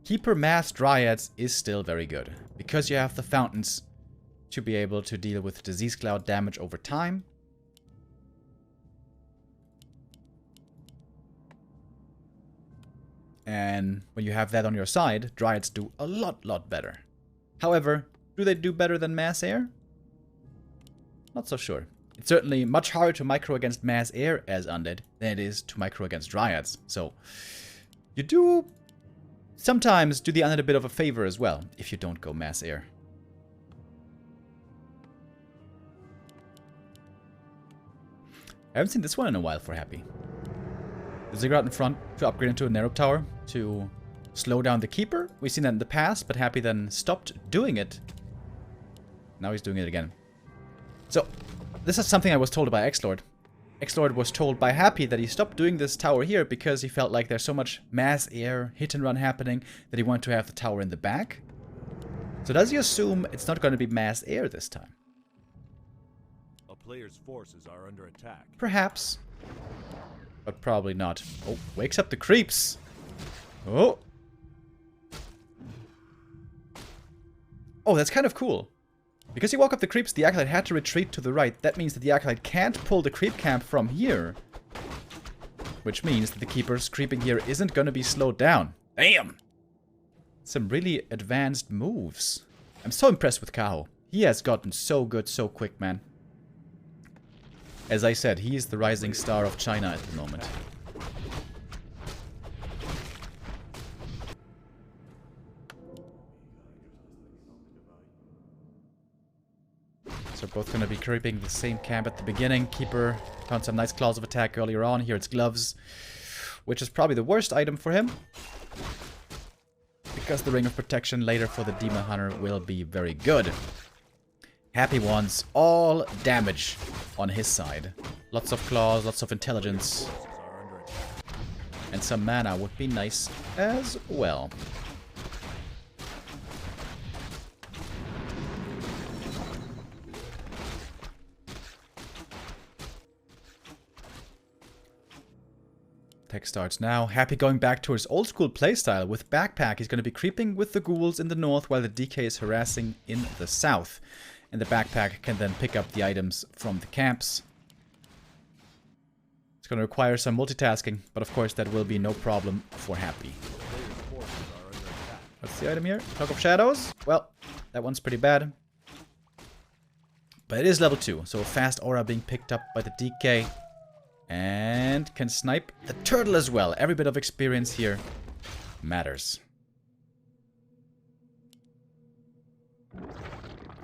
Keeper Mass Dryads is still very good. Because you have the fountains to be able to deal with disease cloud damage over time. And when you have that on your side, Dryads do a lot better. However, do they do better than Mass Air? Not so sure. It's certainly much harder to micro against Mass Air as Undead than it is to micro against Dryads. So, you do sometimes do the Undead a bit of a favor as well, if you don't go Mass Air. I haven't seen this one in a while for Happy. The Ziggurat in front to upgrade into a narrow tower to slow down the Keeper. We've seen that in the past, but Happy then stopped doing it. Now he's doing it again. So, this is something I was told by X-Lord. X-Lord was told by Happy that he stopped doing this tower here because he felt like there's so much Mass Air hit and run happening that he wanted to have the tower in the back. So does he assume it's not going to be Mass Air this time? A player's forces are under attack. Perhaps. But probably not. Oh, wakes up the creeps. Oh. Oh, that's kind of cool. Because he woke up the creeps, the Acolyte had to retreat to the right. That means that the Acolyte can't pull the creep camp from here. Which means that the Keeper's creeping here isn't going to be slowed down. Damn! Some really advanced moves. I'm so impressed with Kaho. He has gotten so good so quick, man. As I said, he is the rising star of China at the moment. So both gonna be creeping the same camp at the beginning. Keeper found some nice claws of attack earlier on. Here it's gloves, which is probably the worst item for him, because the ring of protection later for the demon hunter will be very good. Happy wants all damage on his side. Lots of claws, lots of intelligence, and some mana would be nice as well. Tech starts now. Happy going back to his old school playstyle. With backpack, he's going to be creeping with the ghouls in the north while the DK is harassing in the south. And the backpack can then pick up the items from the camps. It's going to require some multitasking, but of course that will be no problem for Happy. What's the item here? Cloak of Shadows? Well, that one's pretty bad. But it is level 2, so a fast aura being picked up by the DK. And can snipe the turtle as well. Every bit of experience here matters.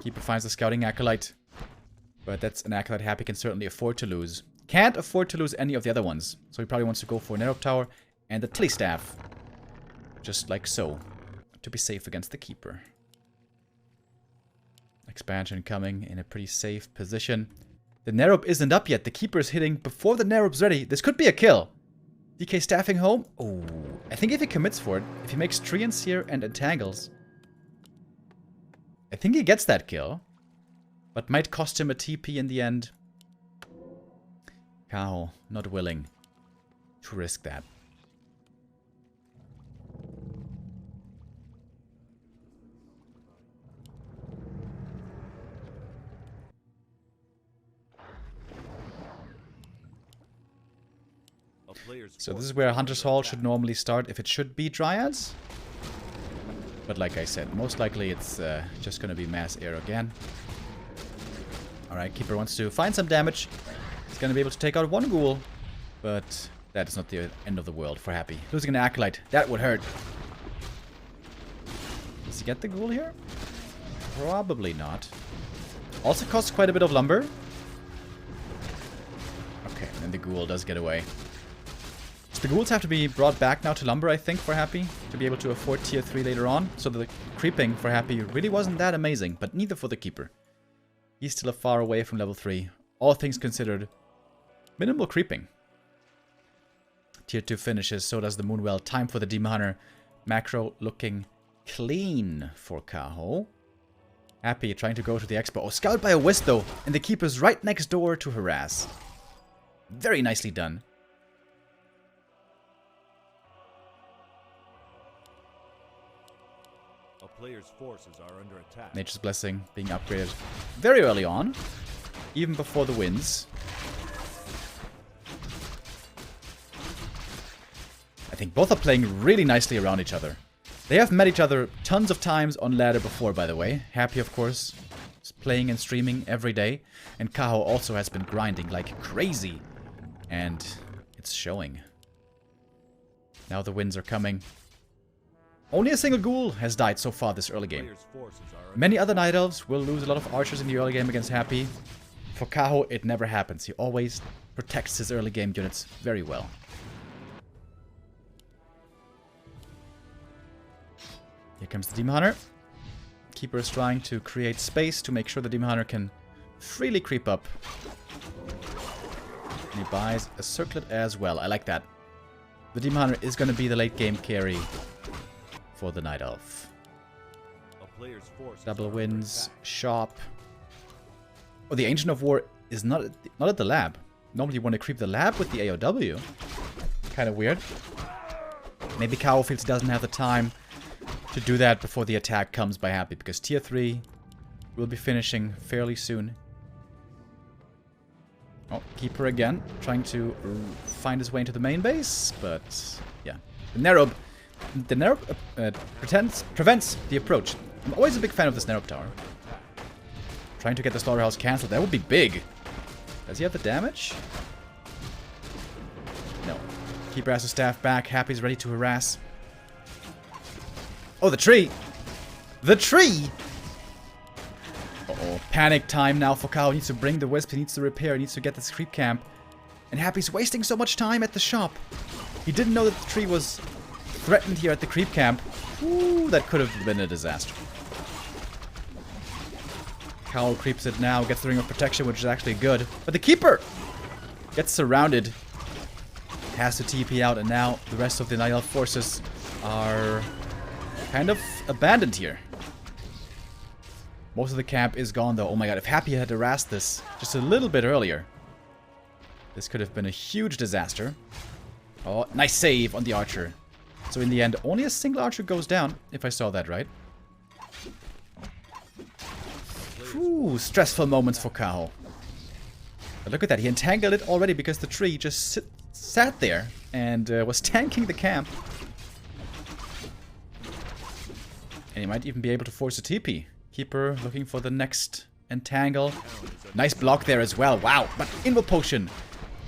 Keeper finds the scouting acolyte. But that's an acolyte Happy can certainly afford to lose. Can't afford to lose any of the other ones. So he probably wants to go for an arrow tower and the tilly staff. Just like so. To be safe against the keeper. Expansion coming in a pretty safe position. The Nerob isn't up yet. The keeper is hitting before the Nerob's ready. This could be a kill. DK staffing home. Oh, I think if he commits for it, if he makes treants here and entangles, I think he gets that kill. But might cost him a TP in the end. Kaho not willing to risk that. So this is where Hunter's Hall should normally start if it should be Dryads. But like I said, most likely it's just gonna be mass air again. Alright, Keeper wants to find some damage. He's gonna be able to take out one ghoul. But that is not the end of the world for Happy. Losing an Acolyte, that would hurt. Does he get the ghoul here? Probably not. Also costs quite a bit of lumber. Okay, and the ghoul does get away. The ghouls have to be brought back now to lumber, I think, for Happy, to be able to afford tier 3 later on. So the creeping for Happy really wasn't that amazing, but neither for the Keeper. He's still far away from level 3. All things considered, minimal creeping. Tier 2 finishes, so does the Moonwell. Time for the Demon Hunter. Macro looking clean for Kaho. Happy trying to go to the expo. Oh, scout by a whisk though, and the Keeper's right next door to harass. Very nicely done. Players' forces are under attack. Nature's Blessing being upgraded very early on, even before the wins. I think both are playing really nicely around each other. They have met each other tons of times on ladder before, by the way. Happy, of course, is playing and streaming every day. And Kaho also has been grinding like crazy. And it's showing. Now the wins are coming. Only a single ghoul has died so far this early game. Many other Night Elves will lose a lot of archers in the early game against Happy. For Kaho, it never happens. He always protects his early game units very well. Here comes the Demon Hunter. Keeper is trying to create space to make sure the Demon Hunter can freely creep up. And he buys a circlet as well. I like that. The Demon Hunter is going to be the late game carry for the Night Elf. Double wins, shop. Oh, the Ancient of War is not at the lab. Normally you want to creep the lab with the AOW. Kind of weird. Maybe Kaho feels he doesn't have the time to do that before the attack comes by Happy, because tier 3 will be finishing fairly soon. Oh, Keeper again, trying to find his way into the main base, but yeah. The Nerob prevents the approach. I'm always a big fan of this Nerob tower. Trying to get the slaughterhouse cancelled. That would be big. Does he have the damage? No. Keeper has his staff back. Happy's ready to harass. Oh, the tree! The tree! Uh-oh. panic time now for Kaho. He needs to bring the wisp, he needs to repair, he needs to get this creep camp. And Happy's wasting so much time at the shop. He didn't know that the tree was threatened here at the creep camp. Ooh, that could have been a disaster. Kaho creeps it now, gets the ring of protection, which is actually good. But the keeper gets surrounded. Has to TP out, and now the rest of the Nile forces are kind of abandoned here. Most of the camp is gone though. Oh my god, if Happy had harassed this just a little bit earlier, this could have been a huge disaster. Oh, nice save on the archer. So in the end, only a single archer goes down, if I saw that right. Ooh, stressful moments for Kaho. But look at that, he entangled it already because the tree just sat there and was tanking the camp. And he might even be able to force a TP. Keeper looking for the next entangle. Nice block there as well. Wow, but Invo Potion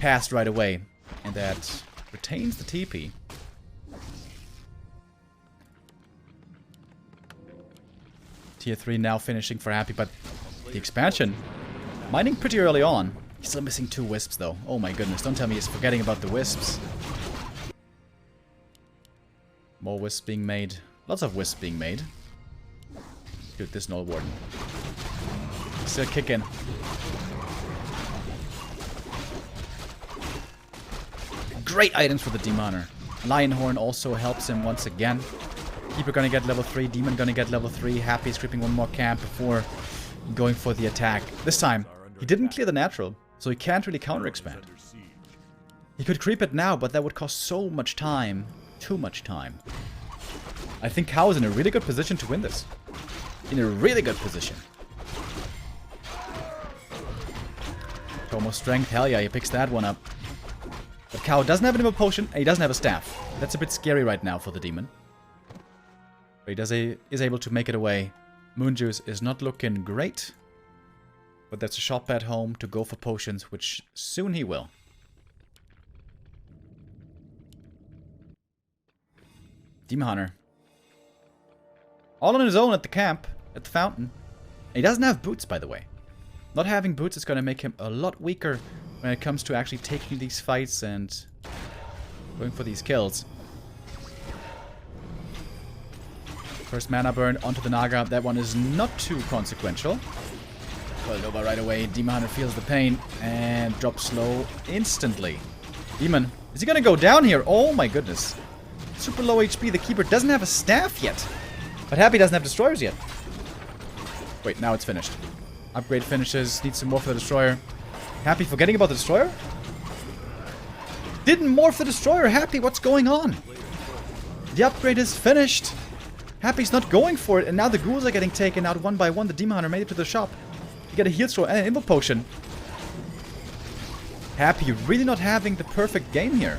passed right away. And that retains the TP. Tier 3 now finishing for Happy, but the expansion mining pretty early on. He's still missing 2 wisps though. Oh my goodness, don't tell me he's forgetting about the wisps. More wisps being made. Lots of wisps being made. Dude, this Null Warden. Still kicking. Great items for the Demoner. Lionhorn also helps him once again. Keeper gonna get level 3, Demon gonna get level 3. Happy is creeping one more camp before going for the attack. This time, he didn't clear the natural, so he can't really counter expand. He could creep it now, but that would cost so much time. Too much time. I think Kaho is in a really good position to win this. In a really good position. Tomo strength, hell yeah, he picks that one up. But Kaho doesn't have an Invo Potion, and he doesn't have a staff. That's a bit scary right now for the demon. But he is able to make it away. Moonjuice is not looking great. But there's a shop at home to go for potions, which soon he will. Demon Hunter. All on his own at the camp, at the fountain. And he doesn't have boots, by the way. Not having boots is going to make him a lot weaker when it comes to actually taking these fights and going for these kills. First mana burn onto the Naga. That one is not too consequential. Well, over right away. Demon Hunter feels the pain and drops low instantly. Demon, is he going to go down here? Oh my goodness. Super low HP. The Keeper doesn't have a staff yet. But Happy doesn't have destroyers yet. Wait, now it's finished. Upgrade finishes. Needs some more for the destroyer. Happy forgetting about the destroyer? Didn't morph the destroyer. Happy, what's going on? The upgrade is finished. Happy's not going for it. And now the ghouls are getting taken out one by one. The Demon Hunter made it to the shop. You get a heal throw and an Invo Potion. Happy really not having the perfect game here.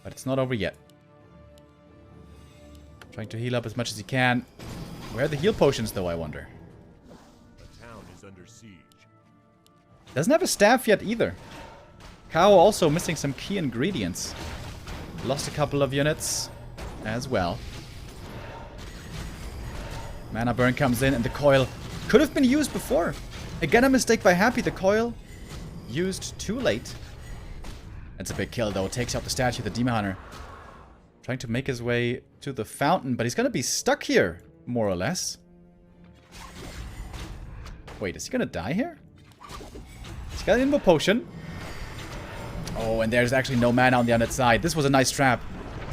But it's not over yet. Trying to heal up as much as he can. Where are the heal potions, though, I wonder? The town is under siege. Doesn't have a staff yet, either. Kaho also missing some key ingredients. Lost a couple of units as well. Mana burn comes in, and the coil could have been used before. Again, a mistake by Happy. The coil used too late. That's a big kill, though. Takes out the statue, the Demon Hunter. Trying to make his way to the fountain, but he's gonna be stuck here, more or less. Wait, is he gonna die here? He's got an Invo Potion. Oh, and there's actually no mana on the other side. This was a nice trap.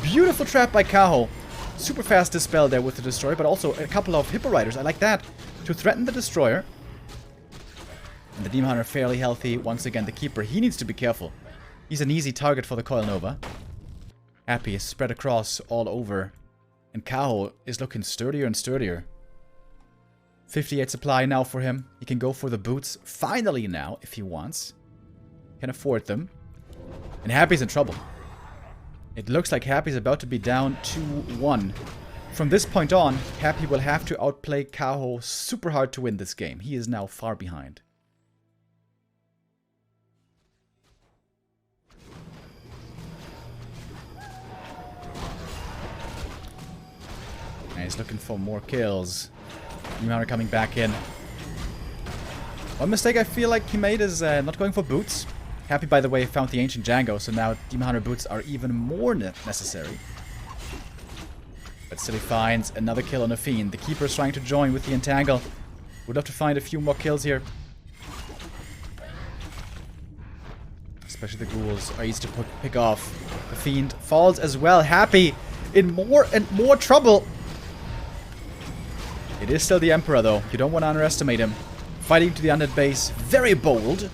Beautiful trap by Kaho. Super fast dispel there with the destroyer, but also a couple of Hippo Riders. I like that. To threaten the destroyer. And the Demon Hunter fairly healthy. Once again, the Keeper, he needs to be careful. He's an easy target for the Coil Nova. Happy is spread across all over. And Kaho is looking sturdier and sturdier. 58 supply now for him. He can go for the boots finally now, if he wants. Can afford them. And Happy's in trouble. It looks like Happy's about to be down 2-1. From this point on, Happy will have to outplay Kaho super hard to win this game. He is now far behind. And he's looking for more kills. Demon Hunter coming back in. One mistake I feel like he made is not going for boots. Happy, by the way, found the Ancient Django, so now Demon Hunter boots are even more necessary. But still he finds another kill on a Fiend. The Keeper is trying to join with the Entangle. Would love to find a few more kills here. Especially the ghouls are easy to pick off. The Fiend falls as well. Happy in more and more trouble. It is still the Emperor, though. You don't want to underestimate him. Fighting to the undead base. Very bold.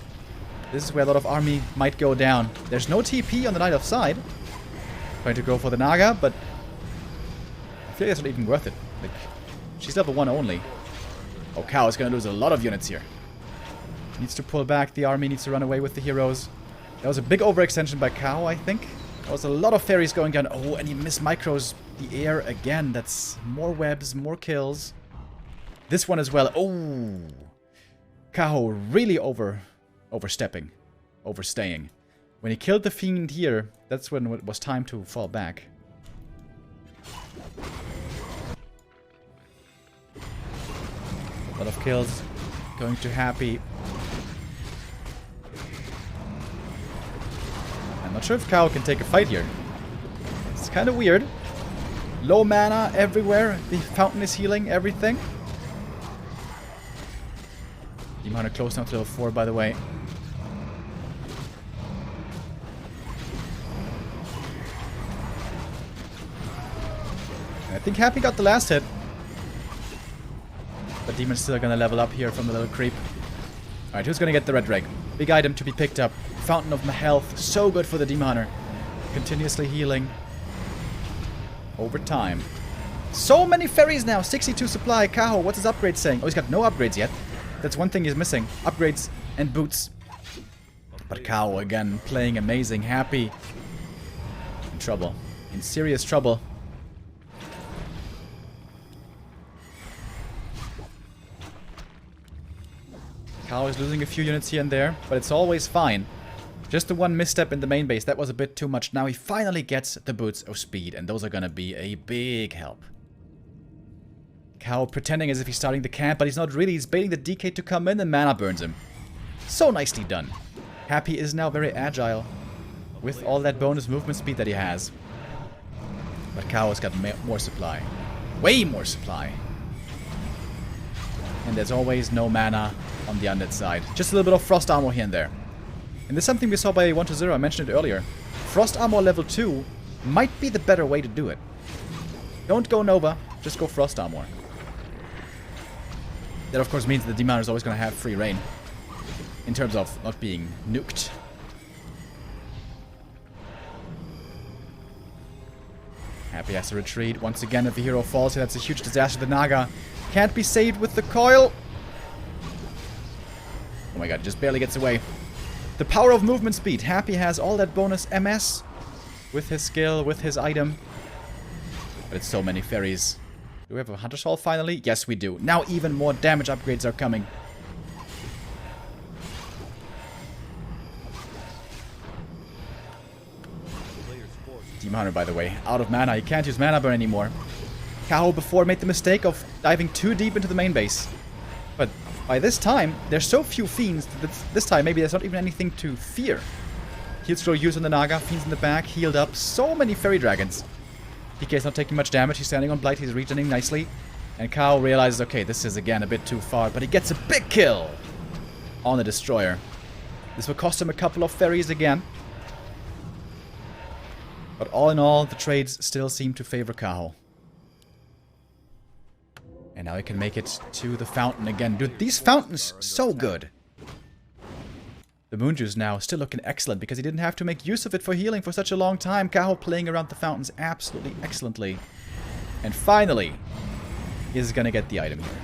This is where a lot of army might go down. There's no TP on the Knight of Side. Trying to go for the Naga, but I feel like that's not even worth it. Like, she's level 1 only. Oh, Kaho is going to lose a lot of units here. Needs to pull back. The army needs to run away with the heroes. That was a big overextension by Kaho, I think. There was a lot of fairies going down. Oh, and he missed micros the air again. That's more webs, more kills. This one as well. Oh, Kaho really overstaying. When he killed the Fiend here, that's when it was time to fall back. A lot of kills going to Happy. I'm not sure if Kaho can take a fight here. It's kind of weird. Low mana everywhere. The fountain is healing everything. Demon Hunter close now to level 4, by the way. I think Happy got the last hit. But Demon's still gonna level up here from the little creep. Alright, who's gonna get the red drake? Big item to be picked up. Fountain of health. So good for the Demon Hunter. Continuously healing. Over time. So many fairies now. 62 supply. Kaho, what's his upgrade saying? Oh, he's got no upgrades yet. That's one thing he's missing. Upgrades and boots. But Kaho again playing amazing. Happy. In trouble. In serious trouble. Kaho is losing a few units here and there, but it's always fine. Just the one misstep in the main base, that was a bit too much. Now he finally gets the boots of speed, and those are gonna be a big help. Kaho pretending as if he's starting the camp, but he's not really. He's baiting the DK to come in and mana burns him. So nicely done. Happy is now very agile with all that bonus movement speed that he has. But Kaho's got more supply. Way more supply. And there's always no mana on the undead side. Just a little bit of frost armor here and there. And this is something we saw by 1-0, I mentioned it earlier. Frost armor level 2 might be the better way to do it. Don't go Nova, just go frost armor. That of course means the Demon Hunter is always going to have free reign. In terms of not being nuked. Happy has to retreat. Once again, if the hero falls here, that's a huge disaster. The Naga can't be saved with the coil. Oh my god, just barely gets away. The power of movement speed. Happy has all that bonus MS with his skill, with his item. But it's so many fairies. Do we have a Hunter's Hall finally? Yes, we do. Now even more damage upgrades are coming. Demon Hunter, by the way, out of mana. He can't use mana burn anymore. Kaho before made the mistake of diving too deep into the main base. But by this time, there's so few fiends that this time maybe there's not even anything to fear. Heal scroll used on the Naga, fiends in the back, healed up. So many fairy dragons. DK is not taking much damage. He's standing on Blight. He's regening nicely. And Kaho realizes, okay, this is again a bit too far. But he gets a big kill on the Destroyer. This will cost him a couple of fairies again. But all in all, the trades still seem to favor Kaho. And now he can make it to the fountain again. Dude, these fountains, so good. The Moon Juice now still looking excellent because he didn't have to make use of it for healing for such a long time. Kaho playing around the fountains absolutely excellently. And finally, he's gonna get the item here.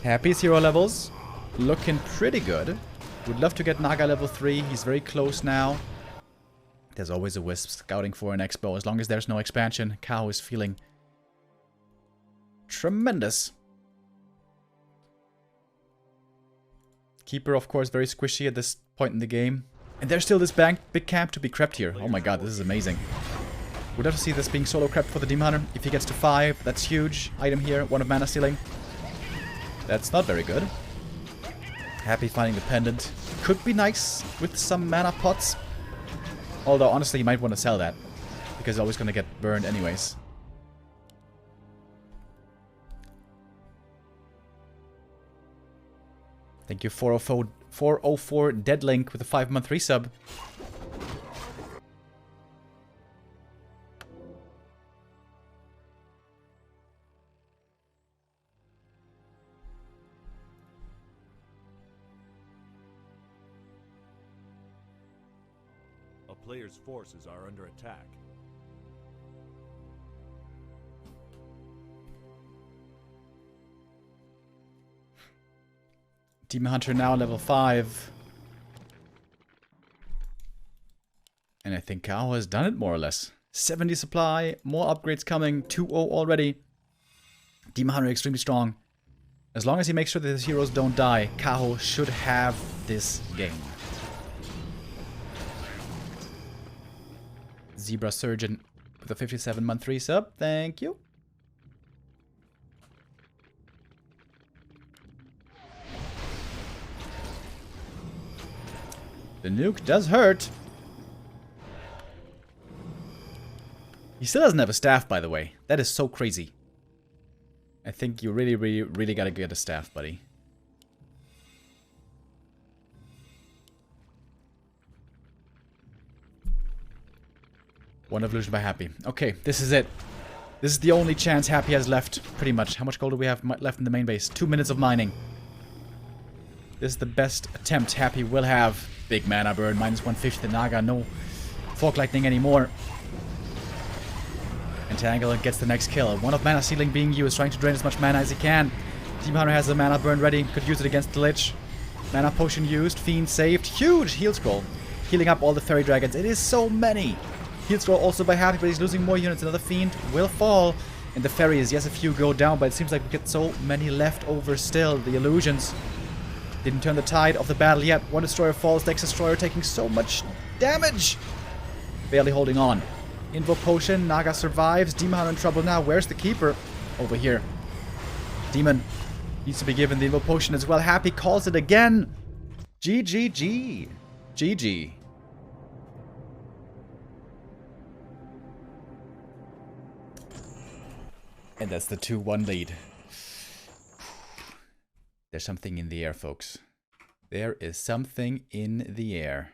Happy's hero levels looking pretty good. Would love to get Naga level 3. He's very close now. There's always a Wisp scouting for an Expo. As long as there's no expansion, Kaho is feeling tremendous. Keeper, of course, very squishy at this point in the game. And there's still this big camp to be crept here. Oh my god, this is amazing. Would love to see this being solo crept for the Demon Hunter. If he gets to 5, that's huge. Item here, 1 of mana stealing. That's not very good. Happy finding the pendant. Could be nice with some mana pots. Although, honestly, you might want to sell that. Because it's always going to get burned anyways. Thank you, 404 Deadlink with a 5-month resub. A player's forces are under attack. Demon Hunter now level 5. And I think Kaho has done it more or less. 70 supply, more upgrades coming, 2-0 already. Demon Hunter extremely strong. As long as he makes sure that his heroes don't die, Kaho should have this game. Zebra Surgeon with a 57-month resub. Thank you. The nuke does hurt. He still doesn't have a staff, by the way. That is so crazy. I think you really gotta get a staff, buddy. One evolution by Happy. Okay, this is it. This is the only chance Happy has left, pretty much. How much gold do we have left in the main base? 2 minutes of mining. This is the best attempt Happy will have. Big mana burn, minus 150 the Naga, no Fork Lightning anymore. Entangle gets the next kill. 1 of mana stealing being used, trying to drain as much mana as he can. Demon Hunter has the mana burn ready, could use it against the Lich. Mana potion used, Fiend saved. Huge heal scroll. Healing up all the fairy dragons. It is so many. Heal scroll also by Happy, but he's losing more units. Another Fiend will fall. And the fairies, yes, a few go down, but it seems like we get so many left over still. The illusions didn't turn the tide of the battle yet. 1 destroyer falls, next destroyer taking so much damage. Barely holding on. Invoke potion, Naga survives. Demon Hunter in trouble now. Where's the keeper? Over here. Demon needs to be given the invoke potion as well. Happy calls it again. GGG. GG. And that's the 2-1 lead. There's something in the air, folks. There is something in the air.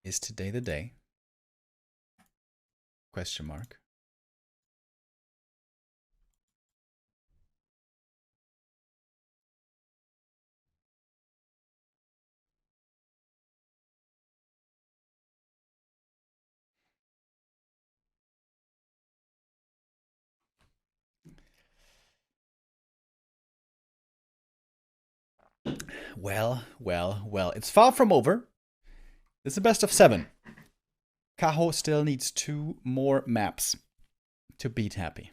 Is today the day? Question mark. Well, well, well. It's far from over. It's a best of 7. Kaho still needs 2 more maps to beat Happy.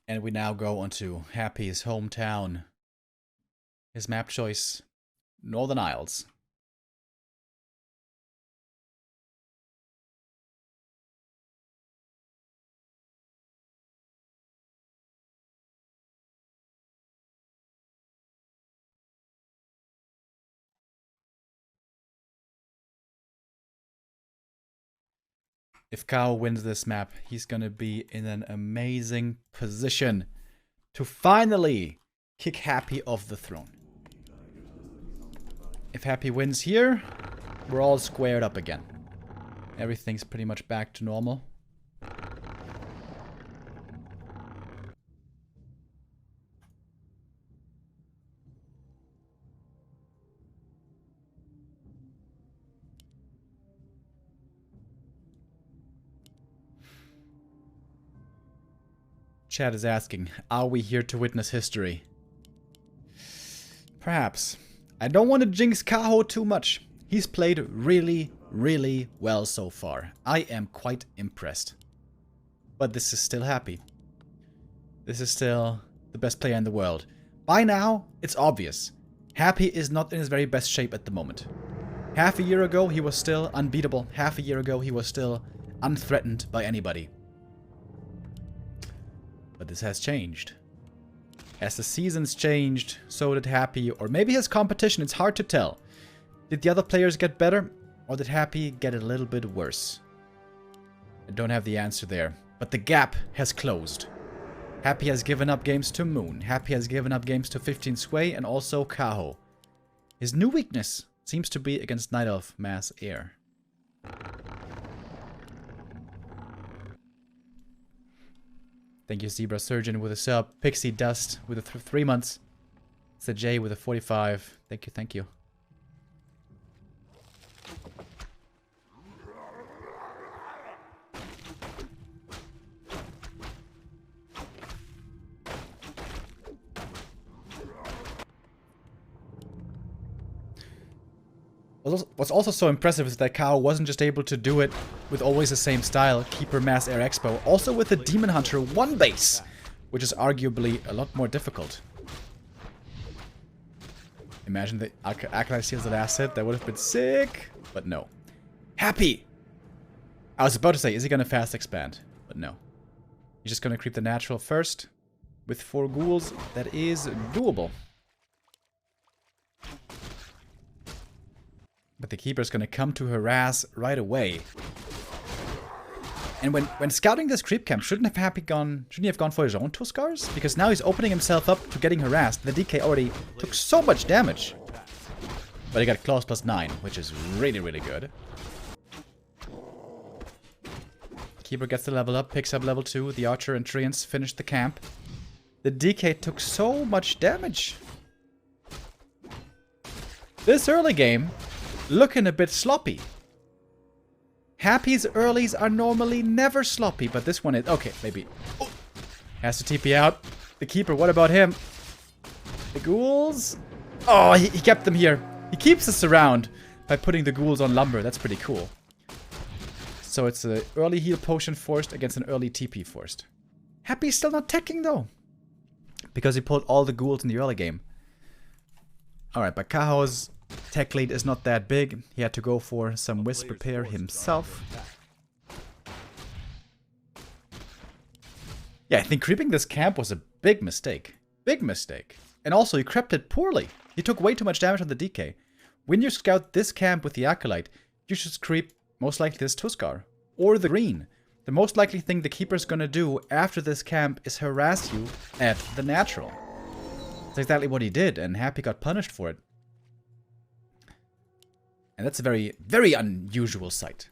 And we now go on to Happy's hometown. His map choice, Northern Isles. If Kaho wins this map, he's gonna be in an amazing position to finally kick Happy off the throne. If Happy wins here, we're all squared up again. Everything's pretty much back to normal. Chad is asking, are we here to witness history? Perhaps. I don't want to jinx Kaho too much. He's played really, really well so far. I am quite impressed. But this is still Happy. This is still the best player in the world. By now, it's obvious. Happy is not in his very best shape at the moment. Half a year ago, he was still unbeatable. Half a year ago, he was still unthreatened by anybody. But this has changed. As the seasons changed, so did Happy, or maybe his competition, it's hard to tell. Did the other players get better, or did Happy get a little bit worse? I don't have the answer there, but the gap has closed. Happy has given up games to Moon. Happy has given up games to 15 Sway and also Kaho. His new weakness seems to be against Night Elf Mass Air. Thank you, Zebra Surgeon with a sub. Pixie Dust with a 3 months. It's a J with a 45. Thank you, thank you. What's also so impressive is that Kaho wasn't just able to do it with always the same style, Keeper, Mass Air, Expo, also with the Demon Hunter 1 base, which is arguably a lot more difficult. Imagine the Acolyte steals the last hit, that would have been sick, but no. Happy! I was about to say, is he gonna fast expand? But no. He's just gonna creep the natural first, with 4 ghouls, that is doable. But the Keeper's gonna come to harass right away. And when scouting this creep camp, shouldn't he have gone for his own 2 scars? Because now he's opening himself up to getting harassed. The DK already took so much damage. But he got Claws +9, which is really, really good. Keeper gets the level up, picks up level 2. The Archer and Treants finish the camp. The DK took so much damage. This early game looking a bit sloppy. Happy's earlies are normally never sloppy, but this one is... Okay, maybe... Oh, has to TP out. The Keeper, what about him? The ghouls? Oh, he kept them here. He keeps us around by putting the ghouls on lumber. That's pretty cool. So it's an early heal potion forced against an early TP forced. Happy's still not teching though, because he pulled all the ghouls in the early game. Alright, but Kaho's tech lead is not that big. He had to go for some Wisp repair himself. Yeah, I think creeping this camp was a big mistake. Big mistake. And also, he crept it poorly. He took way too much damage on the DK. When you scout this camp with the Acolyte, you should creep most likely this Tuskar. Or the green. The most likely thing the Keeper's gonna do after this camp is harass you at the natural. That's exactly what he did, and Happy got punished for it. And that's a very, very unusual sight.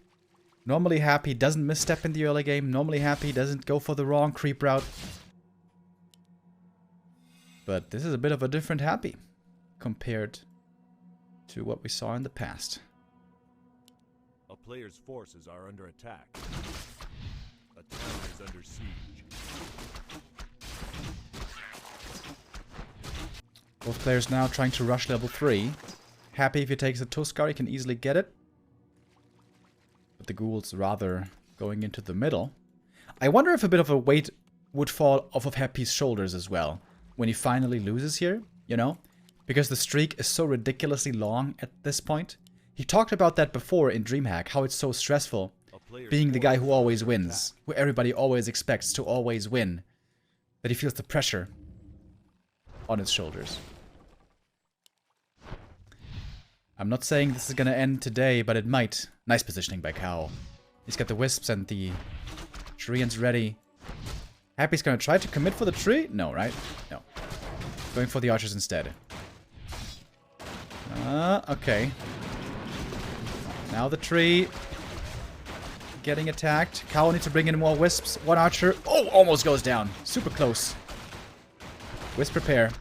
Normally Happy doesn't misstep in the early game. Normally Happy doesn't go for the wrong creep route. But this is a bit of a different Happy compared to what we saw in the past. A player's forces are under attack. A town is under siege. Both players now trying to rush level 3. Happy if he takes a Tuskar, he can easily get it. But the ghouls rather going into the middle. I wonder if a bit of a weight would fall off of Happy's shoulders as well when he finally loses here, you know? Because the streak is so ridiculously long at this point. He talked about that before in DreamHack, how it's so stressful being the guy who always wins, who everybody always expects to always win, that he feels the pressure on his shoulders. I'm not saying this is gonna end today, but it might. Nice positioning by Kaho. He's got the Wisps and the Treants ready. Happy's gonna try to commit for the tree? No, right? No. Going for the Archers instead. Okay. Now the tree getting attacked. Kaho needs to bring in more Wisps. One Archer. Oh, almost goes down. Super close. Wisp repair.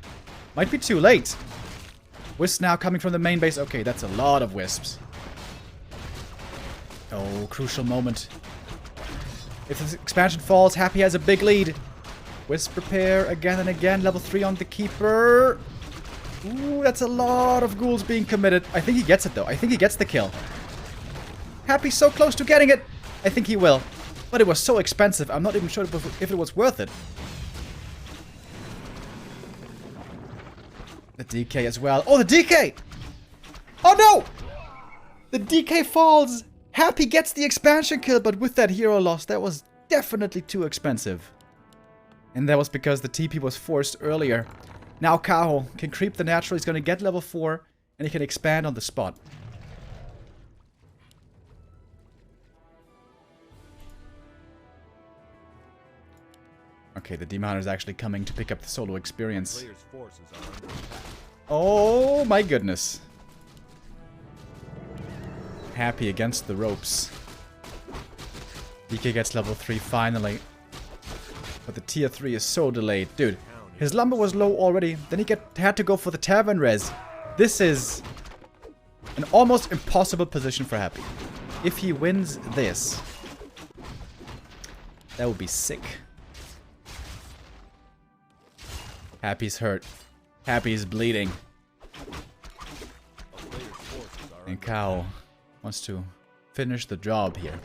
Might be too late. Wisps now coming from the main base. Okay, that's a lot of Wisps. Oh, crucial moment. If this expansion falls, Happy has a big lead. Wisp repair again and again. Level 3 on the Keeper. Ooh, that's a lot of ghouls being committed. I think he gets it, though. I think he gets the kill. Happy's so close to getting it. I think he will. But it was so expensive, I'm not even sure if it was worth it. The DK as well. Oh, the DK! Oh no! The DK falls! Happy gets the expansion kill, but with that hero loss, that was definitely too expensive. And that was because the TP was forced earlier. Now Kaho can creep the natural, he's gonna get level 4, and he can expand on the spot. Okay, the Demon Hunter is actually coming to pick up the solo experience. Oh my goodness. Happy against the ropes. DK gets level 3 finally. But the tier 3 is so delayed. Dude, his lumber was low already. Then he had to go for the tavern res. This is an almost impossible position for Happy. If he wins this, that would be sick. Happy's hurt. Happy's bleeding. And Kaho wants to finish the job here.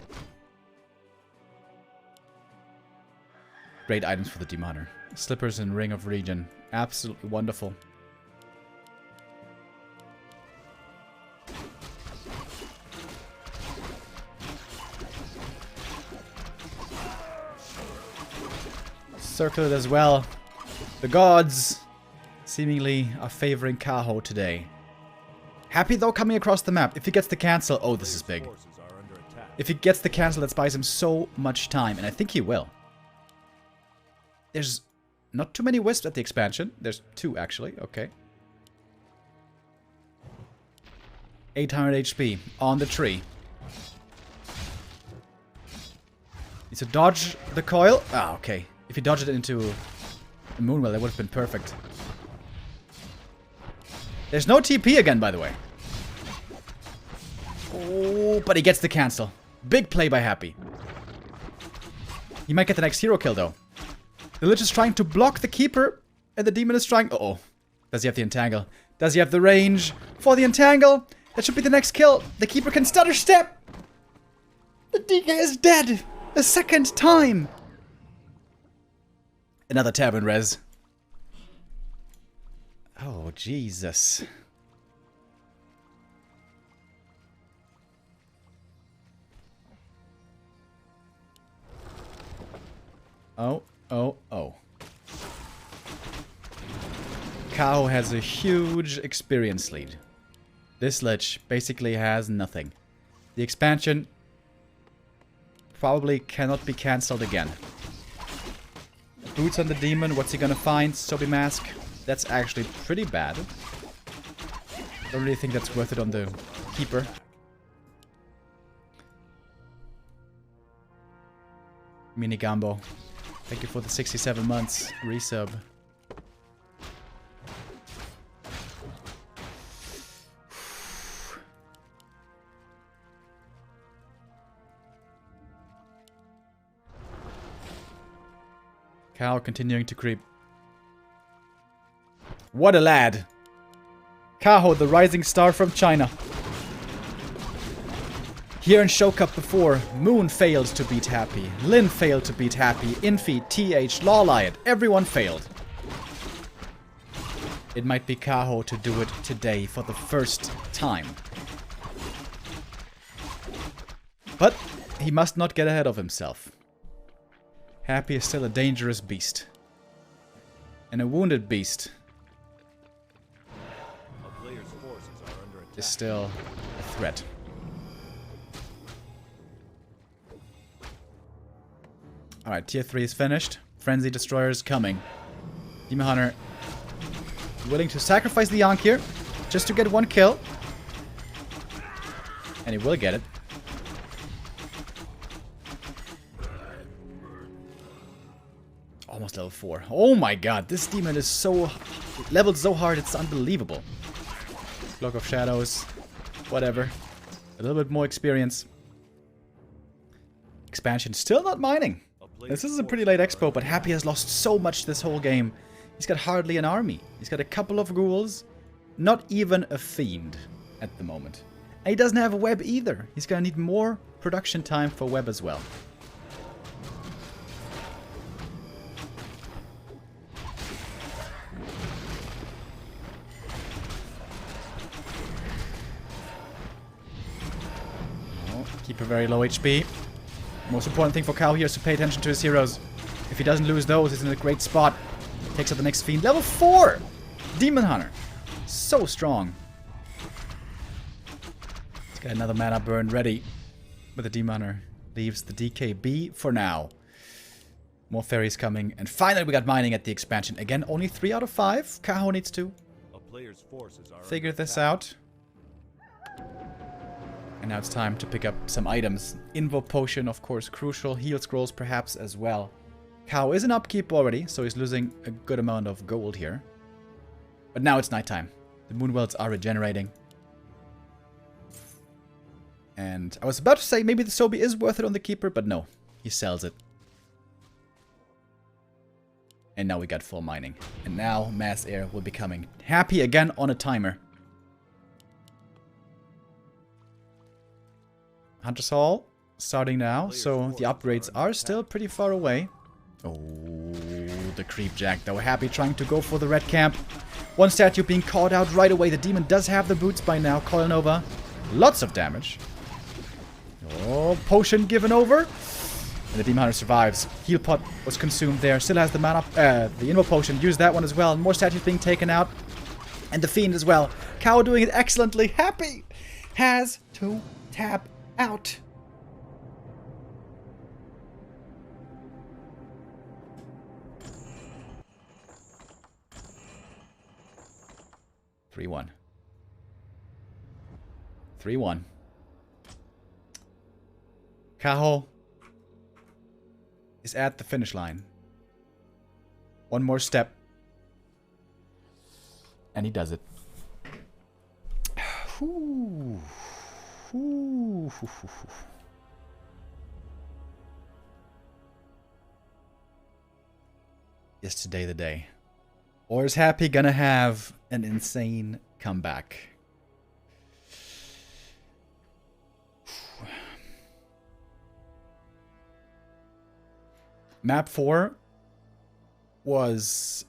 Great items for the Demon Hunter. Slippers and Ring of Regen. Absolutely wonderful. Circle it as well. The gods seemingly are favoring Kaho today. Happy though coming across the map. If he gets the cancel, oh, this is big. If he gets the cancel, that buys him so much time, and I think he will. There's not too many wisps at the expansion. There's 2 actually, okay. 800 HP on the tree. Needs to dodge the coil. Ah, okay. If he dodged it into a Moonwell, that would have been perfect. There's no TP again, by the way. Oh, but he gets the cancel. Big play by Happy. He might get the next hero kill, though. The Lich is trying to block the Keeper, and the Demon is trying... Uh-oh. Does he have the Entangle? Does he have the range for the Entangle? That should be the next kill. The Keeper can stutter step. The DK is dead. A second time. Another tavern res. Oh, Jesus. Oh, oh, oh. Kaho has a huge experience lead. This Lich basically has nothing. The expansion probably cannot be cancelled again. Boots on the Demon, what's he gonna find? Sobi Mask. That's actually pretty bad. Don't really think that's worth it on the Keeper. Mini Gambo. Thank you for the 67 months resub. Kaho continuing to creep. What a lad. Kaho, the rising star from China. Here in Show Cup before, Moon failed to beat Happy. Lin failed to beat Happy. Infi, TH, Lawliot. Everyone failed. It might be Kaho to do it today for the first time. But he must not get ahead of himself. Happy is still a dangerous beast. And a wounded beast is still a threat. Alright, tier 3 is finished. Frenzy Destroyer is coming. Demon Hunter willing to sacrifice the Yonk here just to get 1 kill. And he will get it. Almost level 4. Oh my god, this demon is so leveled so hard, it's unbelievable. Cloak of Shadows. Whatever. A little bit more experience. Expansion still not mining. This is a pretty late expo, but Happy has lost so much this whole game. He's got hardly an army. He's got a couple of ghouls. Not even a fiend at the moment. And he doesn't have a web either. He's gonna need more production time for web as well. Keeper very low HP. Most important thing for Kaho here is to pay attention to his heroes. If he doesn't lose those, he's in a great spot. Takes out the next fiend. Level 4! Demon Hunter. So strong. He's got another mana burn ready. But the Demon Hunter leaves the DKB for now. More fairies coming. And finally we got mining at the expansion. Again, only 3 out of 5. Kaho needs to figure this out. And now it's time to pick up some items. Invo Potion, of course, crucial. Heal Scrolls, perhaps, as well. Kaho is in upkeep already, so he's losing a good amount of gold here. But now it's nighttime. The Moonwells are regenerating. And I was about to say maybe the Sobi is worth it on the Keeper, but no. He sells it. And now we got full mining. And now Mass Air will be coming. Happy again on a timer. Hunter's Hall starting now, so the upgrades are still pretty far away. Oh, the Creep Jack though. Happy trying to go for the red camp. One statue being called out right away. The demon does have the boots by now. Calling over. Lots of damage. Oh, potion given over. And the Demon Hunter survives. Heal pot was consumed there. Still has the mana, the Invo Potion. Use that one as well. And more statues being taken out. And the Fiend as well. Kaho doing it excellently. Happy has to tap out. Three one. 3-1. Kaho is at the finish line. One more step. And he does it. Ooh. Ooh. Is today the day? Or is Happy gonna have an insane comeback? Map 4 was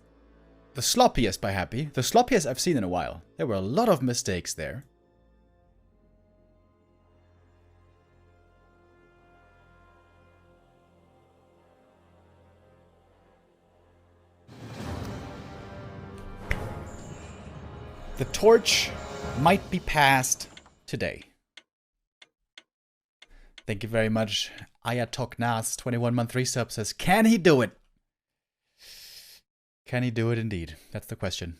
the sloppiest by Happy. The sloppiest I've seen in a while. There were a lot of mistakes there. The torch might be passed today. Thank you very much. Ayatok Nas, 21-month resub, says, can he do it? Can he do it indeed? That's the question.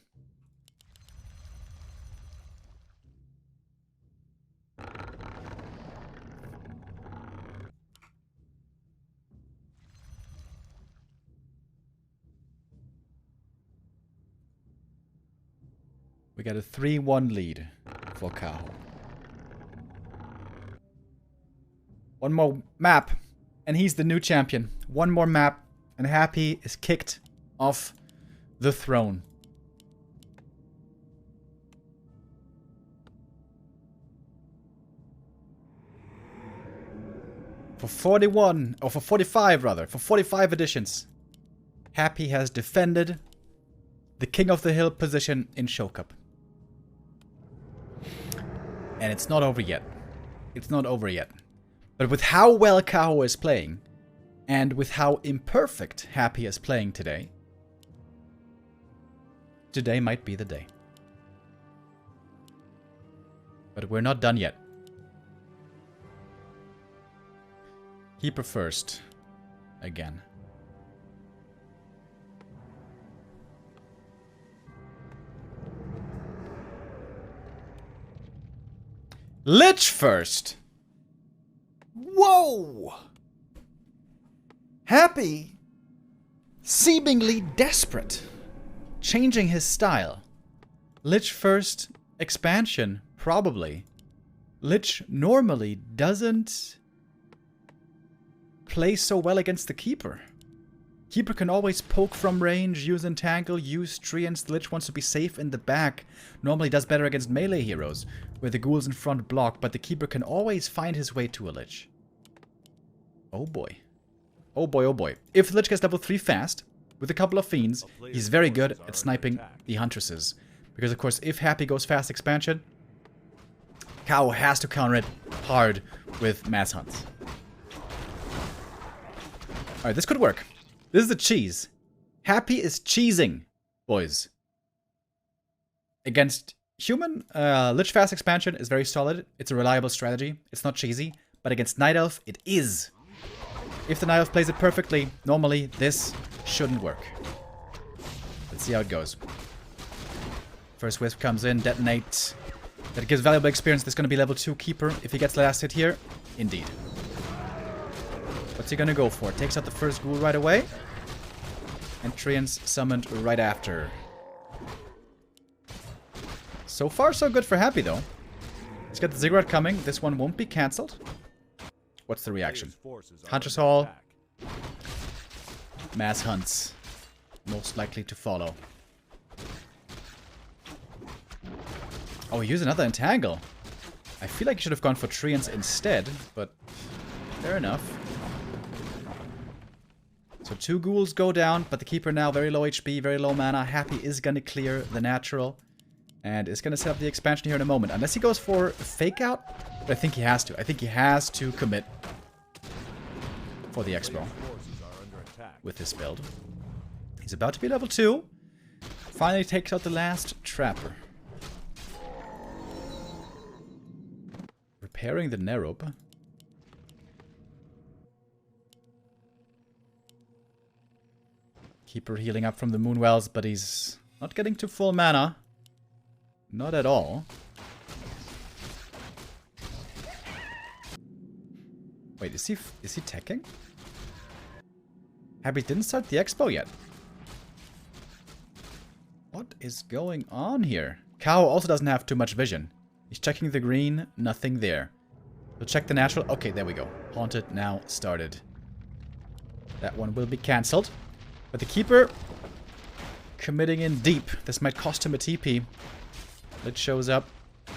We got a 3-1 lead for Kaho. One more map, and he's the new champion. One more map, and Happy is kicked off the throne. For 41, or for 45 rather, for 45 editions, Happy has defended the King of the Hill position in Show Cup. And it's not over yet. It's not over yet. But with how well Kaho is playing, and with how imperfect Happy is playing today, today might be the day. But we're not done yet. Keeper first. Again. Lich first! Whoa! Happy, seemingly desperate, changing his style. Lich first expansion, probably. Lich normally doesn't play so well against the Keeper. Keeper can always poke from range, use Entangle, use Treants. The Lich wants to be safe in the back. Normally does better against melee heroes, where the ghouls in front block, but the Keeper can always find his way to a Lich. Oh boy. Oh boy, oh boy. If the Lich gets level 3 fast, with a couple of fiends, he's very good at sniping the Huntresses. Because of course, if Happy goes fast expansion, Kaho has to counter it. hard with mass hunts. Alright, this could work. This is a cheese. Happy is cheesing, boys. Against human, Lich Fast expansion is very solid. It's a reliable strategy. It's not cheesy. But against Night Elf, it is. If the Night Elf plays it perfectly, normally this shouldn't work. Let's see how it goes. First Wisp comes in, detonate. That gives valuable experience. This is going to be level 2 Keeper. If he gets the last hit here, indeed. What's he going to go for? Takes out the first ghoul right away. And Treants summoned right after. So far, so good for Happy, though. He's got the Ziggurat coming. This one won't be cancelled. What's the reaction? Hunter's Hall. Mass hunts. Most likely to follow. Oh, he used another Entangle. I feel like he should have gone for Treants instead, but fair enough. So 2 ghouls go down, but the Keeper now very low HP, very low mana. Happy is going to clear the natural. And is going to set up the expansion here in a moment. Unless he goes for a fake out. But I think he has to. I think he has to commit for the Expo with this build. He's about to be level 2. Finally takes out the last Trapper. Repairing the Nerob. Keeper healing up from the Moonwells, but he's not getting to full mana. Not at all. Wait, is he teching? Happy didn't start the Expo yet. What is going on here? Kaho also doesn't have too much vision. He's checking the green, nothing there. We'll check the natural. Okay, there we go. Haunted now started. That one will be cancelled. But the Keeper committing in deep. This might cost him a TP. It shows up. Oh,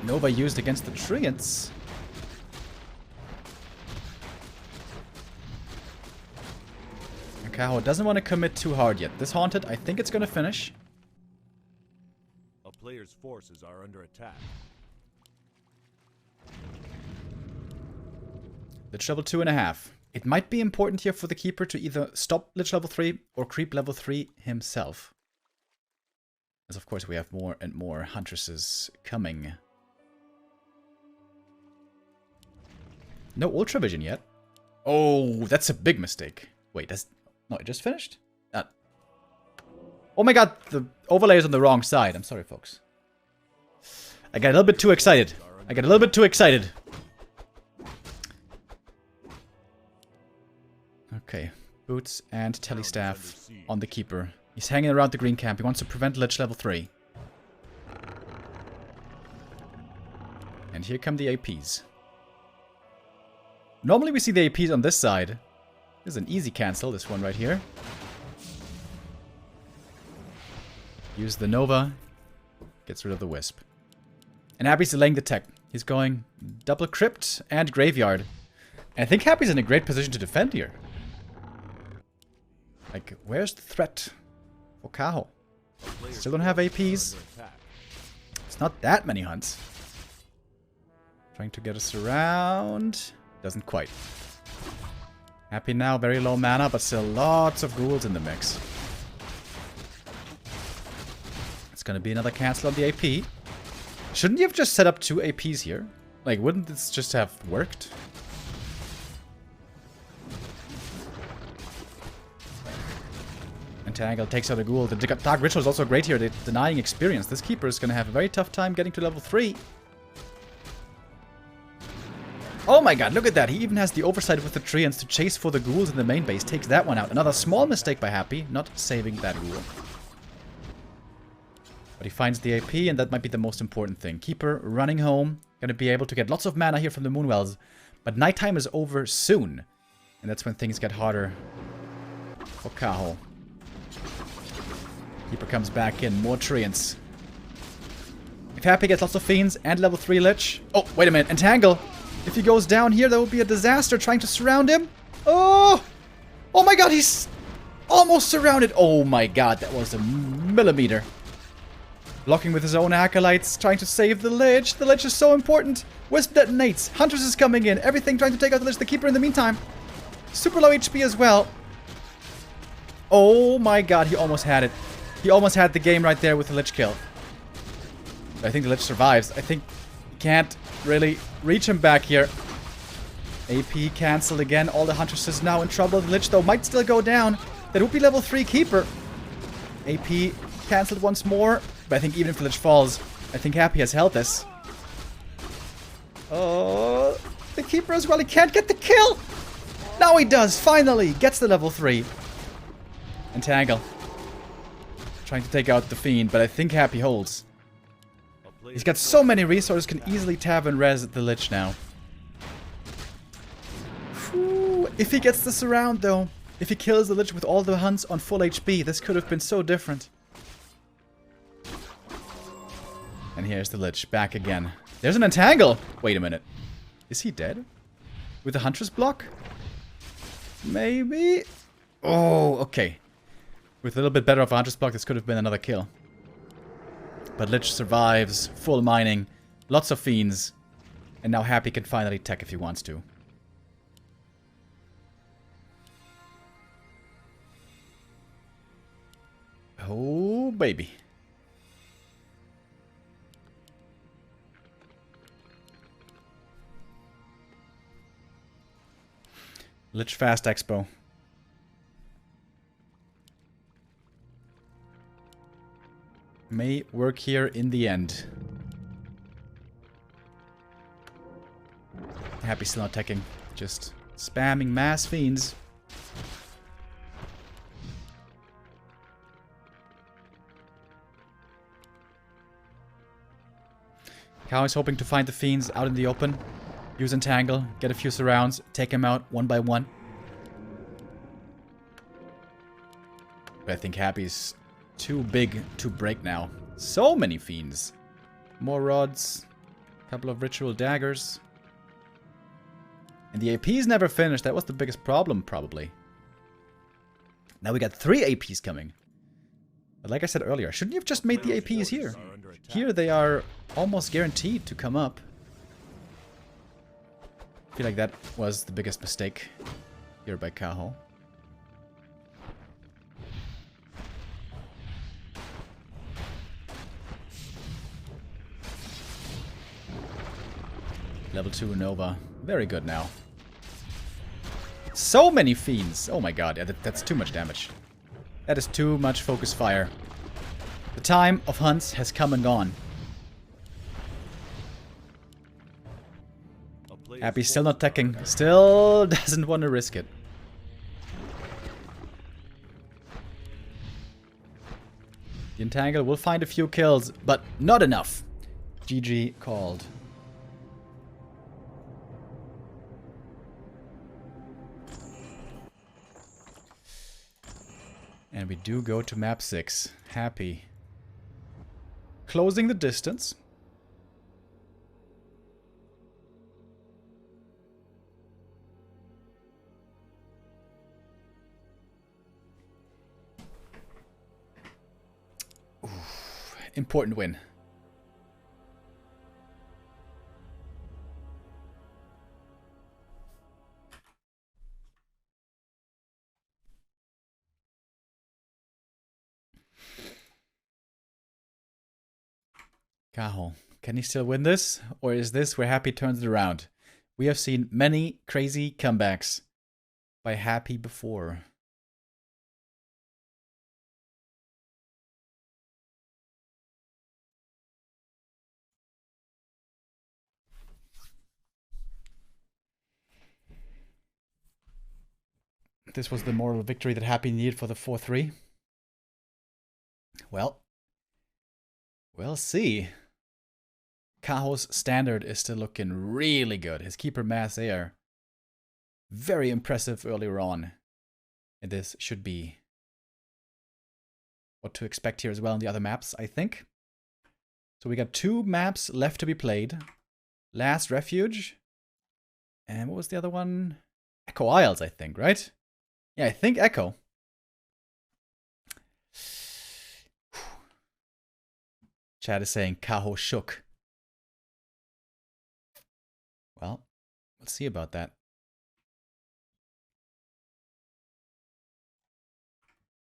Nova used against the Treants. And Kaho doesn't want to commit too hard yet. This Haunted, I think it's going to finish. A player's forces are under attack. Lich level 2.5. It might be important here for the Keeper to either stop Lich level 3 or creep level 3 himself. As of course we have more and more Huntresses coming. No Ultra Vision yet. Oh, that's a big mistake. Wait, no, it just finished? Oh my god, the overlay is on the wrong side. I'm sorry, folks. I got a little bit too excited. Okay, Boots and Telestaff on the Keeper. He's hanging around the green camp. He wants to prevent Lich level 3. And here come the APs. Normally we see the APs on this side. This is an easy cancel, this one right here. Use the Nova. Gets rid of the Wisp. And Happy's delaying the tech. He's going double Crypt and Graveyard. And I think Happy's in a great position to defend here. Like, where's the threat for Kaho? Still don't have APs. It's not that many hunts. Trying to get us around. Doesn't quite. Happy now, very low mana, but still lots of ghouls in the mix. It's gonna be another cancel on the AP. Shouldn't you have just set up 2 APs here? Like, wouldn't this just have worked? Entangle takes out a ghoul. The Dark Ritual is also great here. They're denying experience. This Keeper is going to have a very tough time getting to level 3. Oh my god, look at that. He even has the oversight with the Treants to chase for the ghouls in the main base. Takes that one out. Another small mistake by Happy, not saving that ghoul. But he finds the AP, and that might be the most important thing. Keeper running home. Going to be able to get lots of mana here from the Moonwells. But nighttime is over soon. And that's when things get harder for Kaho. Keeper comes back in. More Treants. If Happy gets lots of Fiends and level 3 Lich... Oh, wait a minute. Entangle. If he goes down here, that would be a disaster trying to surround him. Oh! Oh my god, he's almost surrounded. Oh my god, that was a millimeter. Blocking with his own acolytes, trying to save the Lich. The Lich is so important. Wisp detonates. Huntress is coming in. Everything trying to take out the Lich. The Keeper in the meantime. Super low HP as well. Oh my god, he almost had it. He almost had the game right there with the Lich kill. I think the Lich survives. I think he can't really reach him back here. AP cancelled again. All the Huntresses now in trouble. The Lich, though, might still go down. That would be level 3 Keeper. AP cancelled once more. But I think even if the Lich falls, I think Happy has held this. Oh, the Keeper as well. He can't get the kill. Now he does. Finally. Gets the level 3. Entangle. Trying to take out the Fiend, but I think Happy holds. He's got so many resources, can easily tab and res the Lich now. Whew. If he gets the surround, though, if he kills the Lich with all the hunts on full HP, this could have been so different. And here's the Lich, back again. There's an Entangle! Wait a minute. Is he dead? With the Huntress block? Maybe? Oh, okay. With a little bit better of a Huntress block, this could have been another kill. But Lich survives, full mining, lots of Fiends, and now Happy can finally tech if he wants to. Oh, baby. Lich Fast Expo. May work here in the end. Happy still not teching. Just spamming mass Fiends. Kaho is hoping to find the Fiends out in the open. Use Entangle, get a few surrounds, take him out one by one. But I think Happy's too big to break now. So many Fiends. More rods. A couple of ritual daggers. And the AP's never finished. That was the biggest problem, probably. Now we got 3 APs coming. But like I said earlier, shouldn't you have just made the APs here? Here they are almost guaranteed to come up. I feel like that was the biggest mistake here by Kaho. Level 2 Nova. Very good now. So many Fiends! Oh my god, yeah, that's too much damage. That is too much focus fire. The time of hunts has come and gone. Happy still not teching. Still doesn't want to risk it. The Entangle will find a few kills, but not enough. GG called. And we do go to map 6. Happy. Closing the distance. Oof. Important win. Kaho, can he still win this? Or is this where Happy turns it around? We have seen many crazy comebacks by Happy before. This was the moral victory that Happy needed for the 4-3. Well, we'll see. Kaho's standard is still looking really good. His keeper mass air. Very impressive earlier on. And this should be what to expect here as well in the other maps, I think. So we got 2 maps left to be played. Last Refuge. And what was the other one? Echo Isles, I think, right? Yeah, I think Echo. Chad is saying Kaho shook. Well, let's see about that.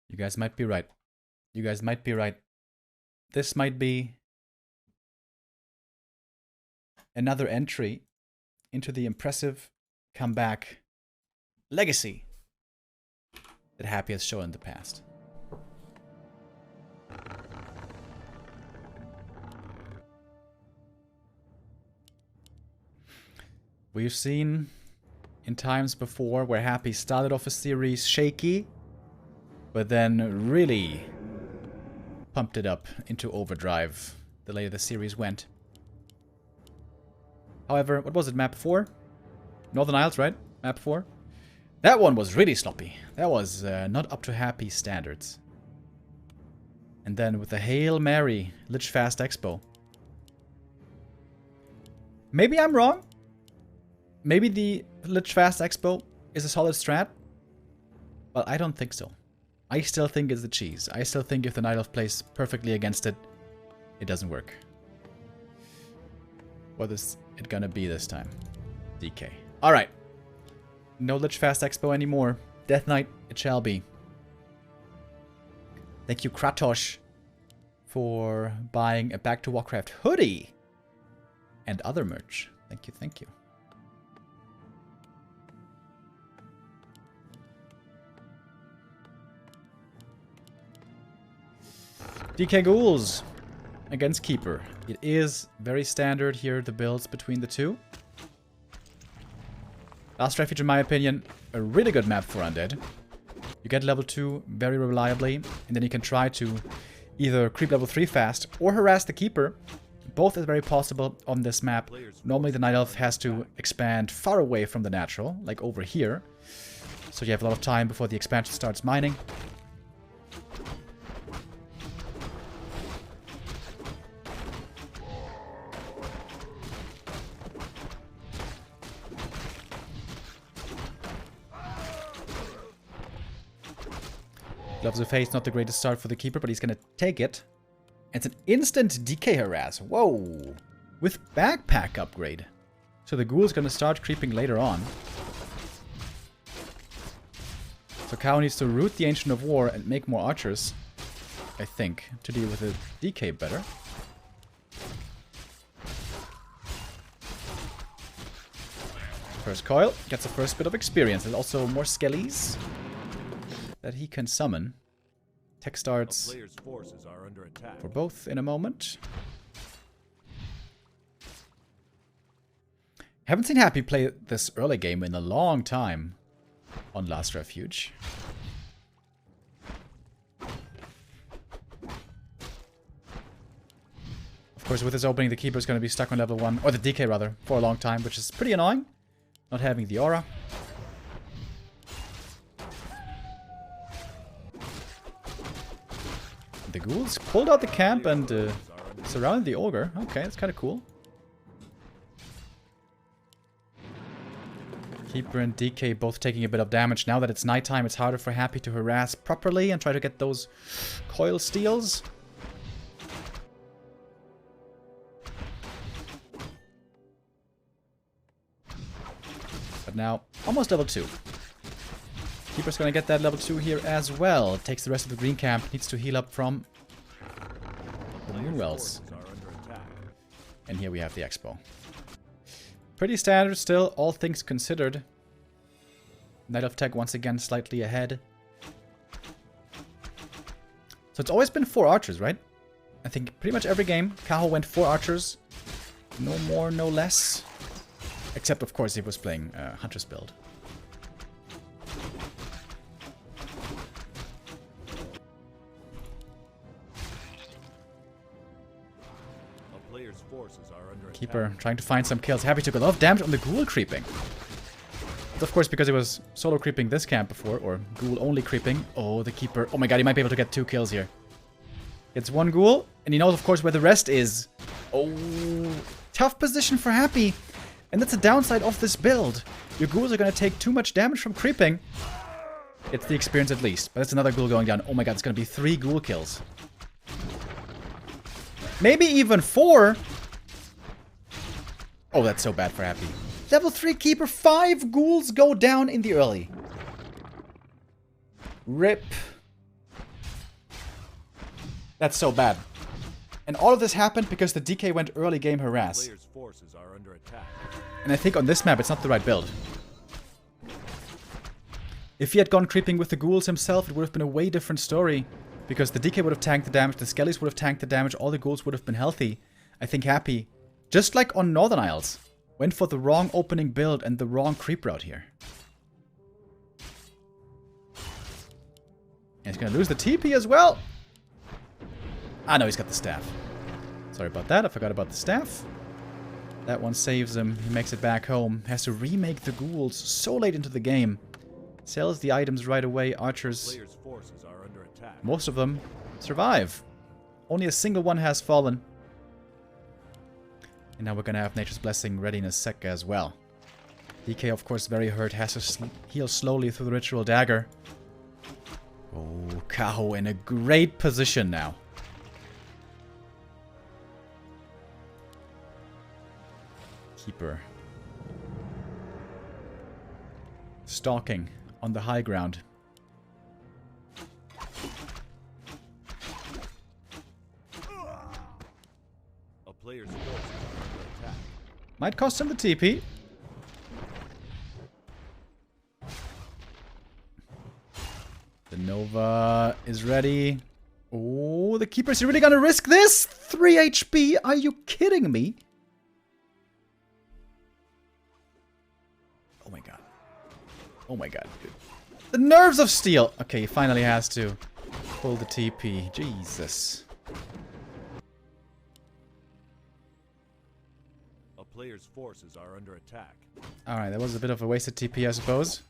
You guys might be right. You guys might be right. This might be another entry into the impressive comeback legacy that Happy has shown in the past. We've seen in times before where Happy started off a series shaky, but then really pumped it up into overdrive the later the series went. However, what was it, map 4? Northern Isles, right? Map 4? That one was really sloppy. That was not up to Happy standards. And then with the Hail Mary Lich Fast Expo. Maybe I'm wrong. Maybe the Lich Fast Expo is a solid strat. But I don't think so. I still think it's the cheese. I still think if the Night Elf plays perfectly against it, it doesn't work. What is it gonna be this time? DK. Alright. No Lich Fast Expo anymore. Death Knight it shall be. Thank you, Kratos, for buying a Back to Warcraft hoodie and other merch. Thank you, thank you. DK Ghouls against Keeper. It is very standard here, the builds between the two. Last Refuge, in my opinion, a really good map for Undead. You get level 2 very reliably, and then you can try to either creep level 3 fast or harass the Keeper. Both is very possible on this map. Normally the Night Elf has to expand far away from the natural, like over here. So you have a lot of time before the expansion starts mining. Gloves of Haste, not the greatest start for the Keeper, but he's gonna take it. It's an instant DK harass. Whoa! With backpack upgrade. So the Ghoul's gonna start creeping later on. So Kaho needs to root the Ancient of War and make more archers, I think, to deal with the DK better. First coil, gets the first bit of experience. There's also more skellies that he can summon. Tech starts for both in a moment. Haven't seen Happy play this early game in a long time on Last Refuge. Of course, with this opening, the Keeper is going to be stuck on level 1, or the DK rather, for a long time, which is pretty annoying. Not having the aura. The Ghouls pulled out the camp and surrounded the Ogre. Okay, that's kind of cool. Keeper and DK both taking a bit of damage. Now that it's nighttime, it's harder for Happy to harass properly and try to get those coil steals. But now, almost level 2. Keeper's gonna get that level 2 here as well. Takes the rest of the green camp. Needs to heal up from the Moonwells. And here we have the Expo. Pretty standard still, all things considered. Night Elf Tech once again slightly ahead. So it's always been 4 archers, right? I think pretty much every game, Kaho went 4 archers. No more, no less. Except, of course, he was playing Hunter's build. Keeper trying to find some kills. Happy took a lot of damage on the Ghoul creeping. But of course, because he was solo creeping this camp before, or Ghoul only creeping. Oh, the Keeper. Oh my god, he might be able to get 2 kills here. It's 1 Ghoul, and he knows, of course, where the rest is. Oh, tough position for Happy. And that's the downside of this build. Your Ghouls are going to take too much damage from creeping. It's the experience at least. But that's another Ghoul going down. Oh my god, it's going to be 3 Ghoul kills. Maybe even 4. Oh, that's so bad for Happy. Level 3 Keeper, 5 ghouls go down in the early. RIP. That's so bad. And all of this happened because the DK went early game harass. Players' forces are under attack. And I think on this map it's not the right build. If he had gone creeping with the ghouls himself, it would have been a way different story. Because the DK would have tanked the damage, the skellies would have tanked the damage, all the ghouls would have been healthy. I think Happy, just like on Northern Isles, went for the wrong opening build and the wrong creep route here. And he's gonna lose the TP as well. Ah, no, he's got the staff. Sorry about that, I forgot about the staff. That one saves him, he makes it back home. Has to remake the ghouls so late into the game. Sells the items right away, archers. Players' forces are under attack. Most of them survive. Only a single one has fallen. And now we're gonna have Nature's Blessing ready in a sec as well. DK, of course, very hurt, has to heal slowly through the Ritual Dagger. Oh, Kaho in a great position now. Keeper. Stalking on the high ground. A player's forces are under attack. Might cost him the TP. The Nova is ready. Oh, the Keeper's really gonna risk this? 3 HP? Are you kidding me? Oh my god. Oh my god, dude. The nerves of steel! Okay, he finally has to pull the TP. Jesus. A player's forces are under attack. Alright, that was a bit of a wasted TP, I suppose.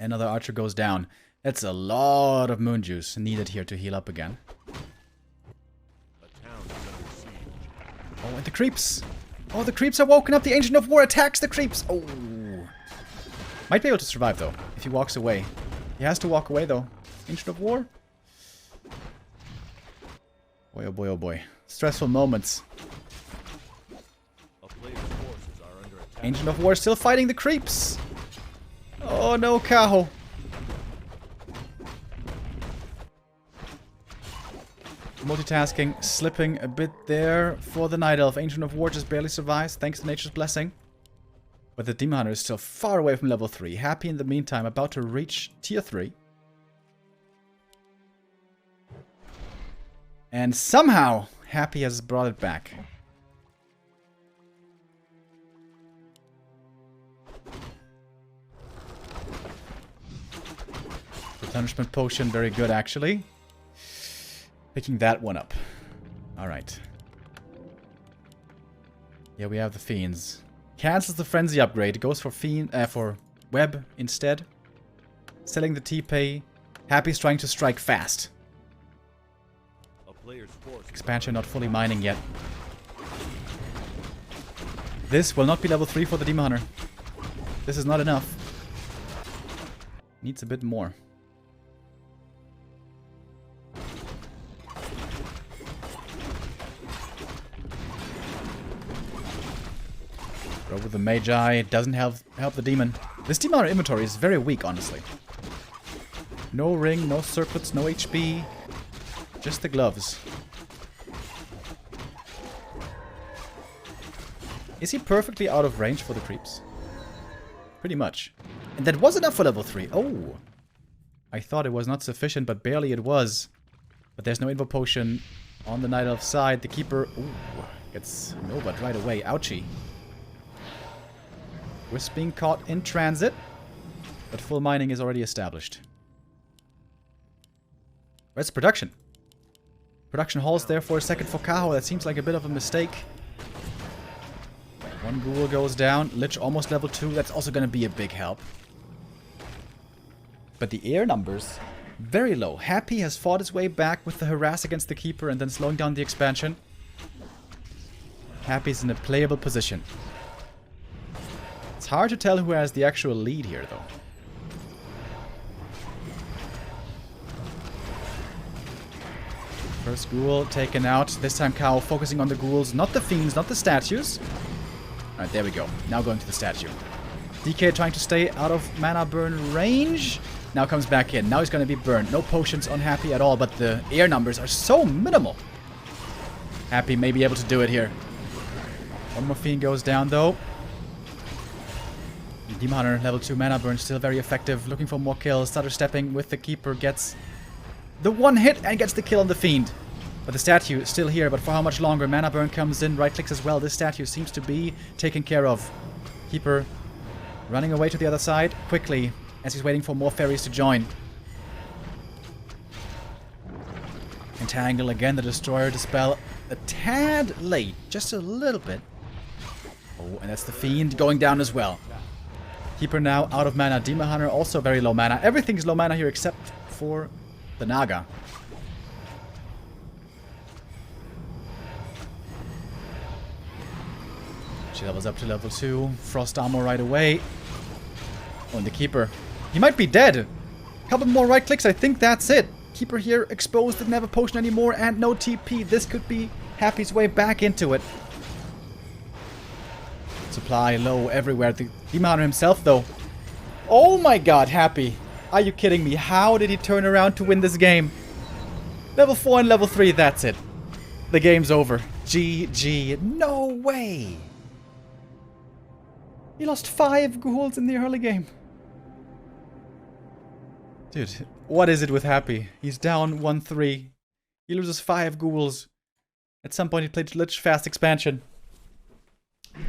Another archer goes down. That's a lot of moon juice needed here to heal up again. A town is under siege. Oh, and the creeps! Oh, the creeps are woken up! The Ancient of War attacks the creeps! Oh! Might be able to survive, though, if he walks away. He has to walk away, though. Ancient of War? Boy, oh boy, oh boy. Stressful moments. A player's forces are under attack. Ancient of War still fighting the creeps! Oh no, Kaho! Multitasking, slipping a bit there for the Night Elf. Ancient of War just barely survives, thanks to Nature's Blessing. But the Demon Hunter is still far away from level 3. Happy in the meantime, about to reach tier 3. And somehow, Happy has brought it back. Replenishment potion, very good actually. Picking that one up. Alright. Yeah, we have the Fiends. Cancels the Frenzy upgrade. Goes for for Web instead. Selling the T-Pay. Happy's trying to strike fast. A player's forces Expansion not fully mining yet. This will not be level 3 for the Demon Hunter. This is not enough. Needs a bit more. Throw with the Magi, doesn't help the demon. This Demon Hunter inventory is very weak, honestly. No ring, no circlets, no HP. Just the gloves. Is he perfectly out of range for the creeps? Pretty much. And that was enough for level 3. Oh! I thought it was not sufficient, but barely it was. But there's no Invo Potion on the Night Elf side. The Keeper, ooh, gets Nova'd right away. Ouchie. Wisp being caught in transit, but full mining is already established. Where's production? Production halls there for a second for Kaho. That seems like a bit of a mistake. One ghoul goes down. Lich almost level 2. That's also going to be a big help. But the air numbers, very low. Happy has fought his way back with the harass against the Keeper and then slowing down the expansion. Happy's in a playable position. It's hard to tell who has the actual lead here, though. First ghoul taken out. This time Kaho focusing on the ghouls, not the fiends, not the statues. Alright, there we go. Now going to the statue. DK trying to stay out of mana burn range. Now comes back in. Now he's going to be burned. No potions on Happy at all, but the air numbers are so minimal. Happy may be able to do it here. One more fiend goes down though. Demon Hunter level 2 mana burn still very effective. Looking for more kills. Stutter stepping with the keeper gets the one hit and gets the kill on the fiend. But the statue is still here, but for how much longer? Mana burn comes in, right clicks as well. This statue seems to be taken care of. Keeper running away to the other side quickly as he's waiting for more fairies to join. Entangle again, the Destroyer Dispel a tad late, just a little bit. Oh, and that's the fiend going down as well. Keeper now out of mana. Demon Hunter also very low mana. Everything's low mana here except for the Naga. She levels up to level 2. Frost Armor right away. Oh, and the Keeper. He might be dead. A couple more right clicks. I think that's it. Keeper here exposed. Didn't have a potion anymore and no TP. This could be Happy's way back into it. Supply low everywhere. The Demon Hunter himself, though. Oh my god, Happy. Are you kidding me? How did he turn around to win this game? Level 4 and level 3, that's it. The game's over. GG. No way. He lost 5 ghouls in the early game. Dude, what is it with Happy? He's down 1-3. He loses 5 ghouls. At some point he played Lich Fast Expansion.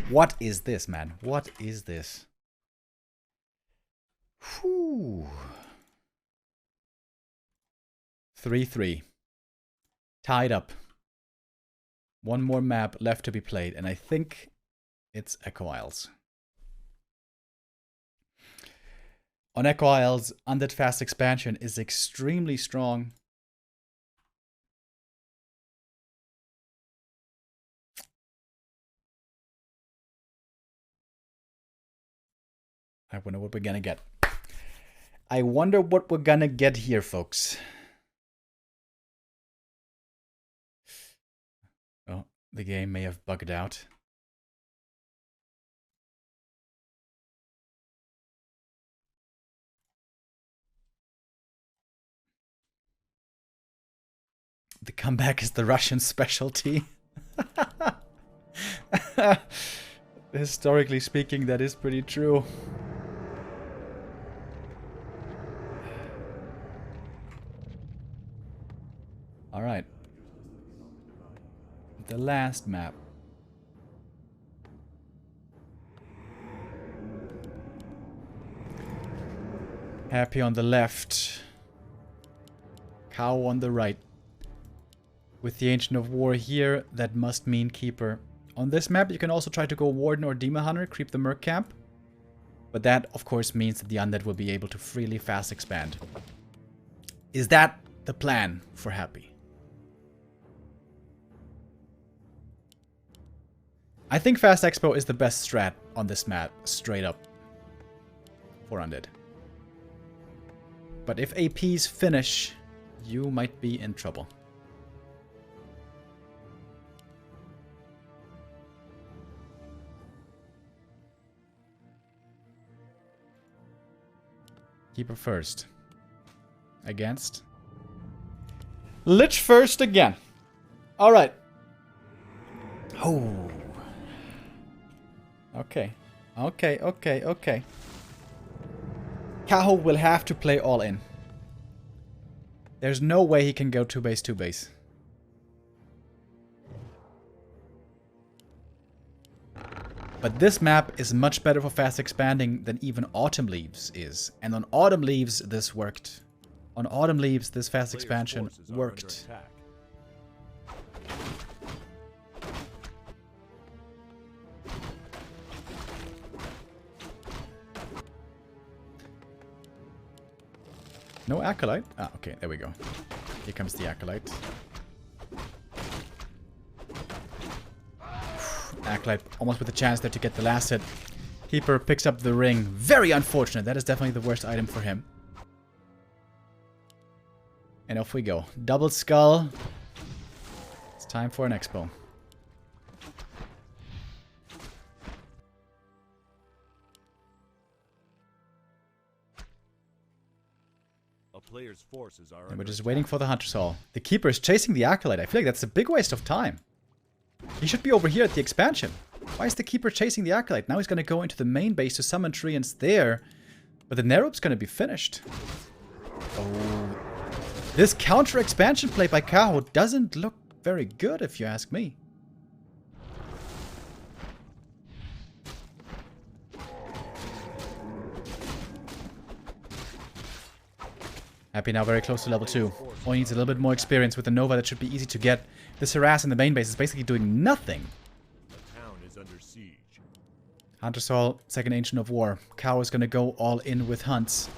What is this, man? What is this? Whew. 3-3. Tied up. One more map left to be played, and I think it's Echo Isles. On Echo Isles, Undead Fast Expansion is extremely strong. I wonder what we're gonna get. I wonder what we're gonna get here, folks. Oh, the game may have bugged out. The comeback is the Russian specialty. Historically speaking, that is pretty true. Alright. The last map. Happy on the left. Kaho on the right. With the Ancient of War here, that must mean Keeper. On this map, you can also try to go Warden or Demon Hunter, creep the Merc camp. But that, of course, means that the Undead will be able to freely fast expand. Is that the plan for Happy? I think Fast Expo is the best strat on this map, straight up, for Undead. But if APs finish, you might be in trouble. Keeper first. Against? Lich first again. Alright. Oh. Okay. Okay. Kaho will have to play all in. There's no way he can go 2-base, 2-base. But this map is much better for fast expanding than even Autumn Leaves is. And on Autumn Leaves, this worked. On Autumn Leaves, this fast expansion worked. No Acolyte? Ah, okay, there we go. Here comes the Acolyte. Acolyte almost with a chance there to get the last hit. Keeper picks up the ring. Very unfortunate. That is definitely the worst item for him. And off we go. Double skull. time for an expo. A player's forces are And we're under just attack. waiting for the Hunter's Hall. The Keeper is chasing the Acolyte. I feel like that's a big waste of time. He should be over here at the expansion. Why is the Keeper chasing the Acolyte? Now he's going to go into the main base to summon Treants there. But the Nerub's going to be finished. Oh. This counter expansion play by Kaho doesn't look very good, if you ask me. Happy now very close to level 2. Only needs a little bit more experience with the Nova. That should be easy to get. This harass in the main base is basically doing nothing. The town is under siege. Hunter's Hall, second Ancient of War. Kaho is going to go all in with hunts.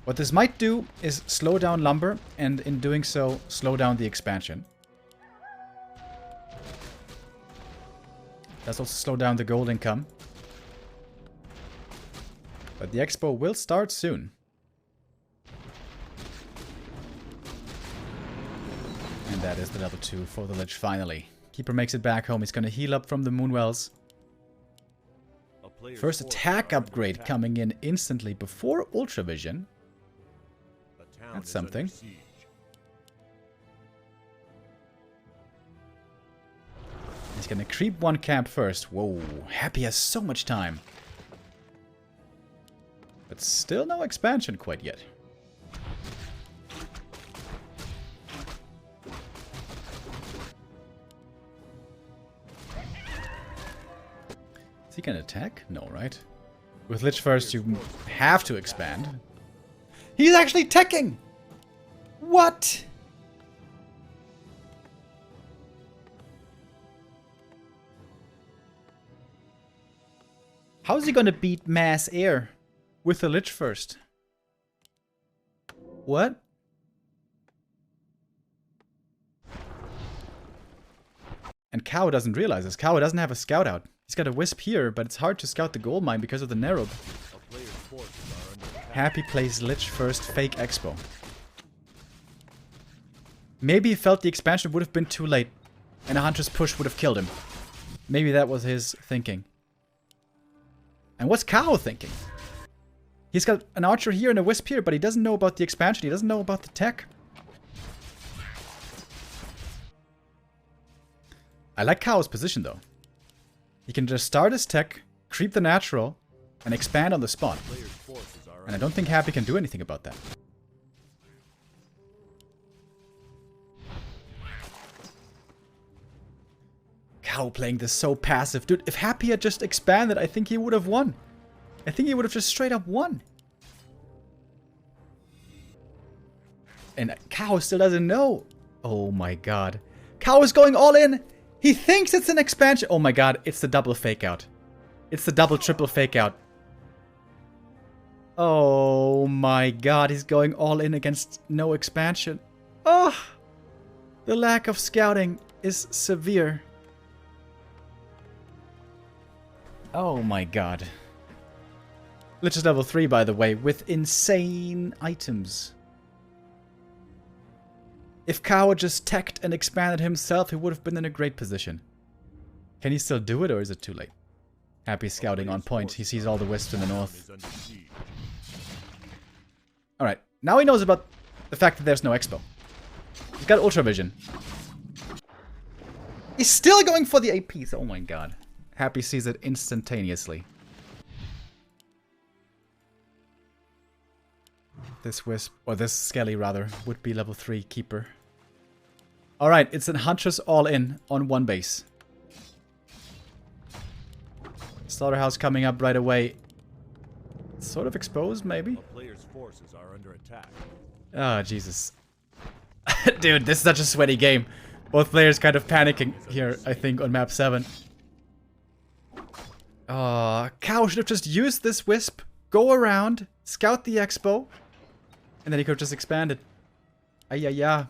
What this might do is slow down Lumber, and in doing so, slow down the expansion. Does also slow down the gold income. But the expo will start soon. And that is the level 2 for the Lich finally. Keeper makes it back home. He's going to heal up from the Moonwells. First attack upgrade coming in instantly before Ultravision. That's something. He's going to creep one camp first. Whoa, Happy has so much time. But still no expansion quite yet. Is he gonna attack? No, right? With Lich first, you have to expand. He's actually teching! What? How's he gonna beat Mass Air with the Lich first? What? And Kaho doesn't realize this. Kaho doesn't have a scout out. He's got a Wisp here, but it's hard to scout the gold mine because of the Nerub. Happy plays Lich first, fake expo. Maybe he felt the expansion would have been too late, and a Hunter's push would have killed him. Maybe that was his thinking. And what's Kaho thinking? He's got an Archer here and a Wisp here, but he doesn't know about the expansion. He doesn't know about the tech. I like Kaho's position, though. He can just start his tech, creep the natural, and expand on the spot. And I don't think Happy can do anything about that. Kaho playing this so passive. Dude, if Happy had just expanded, I think he would have won. I think he would have just straight up won. And Kaho still doesn't know. Oh my god. Kaho is going all in. He thinks it's an expansion. Oh my god, it's the double fake out. It's the double triple fake out. Oh my god, he's going all in against no expansion. Oh, the lack of scouting is severe. Oh my god. Lich is level 3, by the way, with insane items. If Kaho just teched and expanded himself, he would have been in a great position. Can he still do it, or is it too late? Happy scouting on point. He sees all the wisps in the north. Alright, now he knows about the fact that there's no expo. He's got Ultravision. He's still going for the APs. Oh my god. Happy sees it instantaneously. This Wisp, or this Skelly rather, would be level 3 Keeper. Alright, it's an Huntress all in on one base. Slaughterhouse coming up right away. Sort of exposed, maybe? A player's forces are under attack. Oh, Jesus. Dude, this is such a sweaty game. Both players kind of panicking here, I think, on map 7. Kaho should have just used this Wisp, go around, scout the expo, and then he could have just expanded. Ayaya.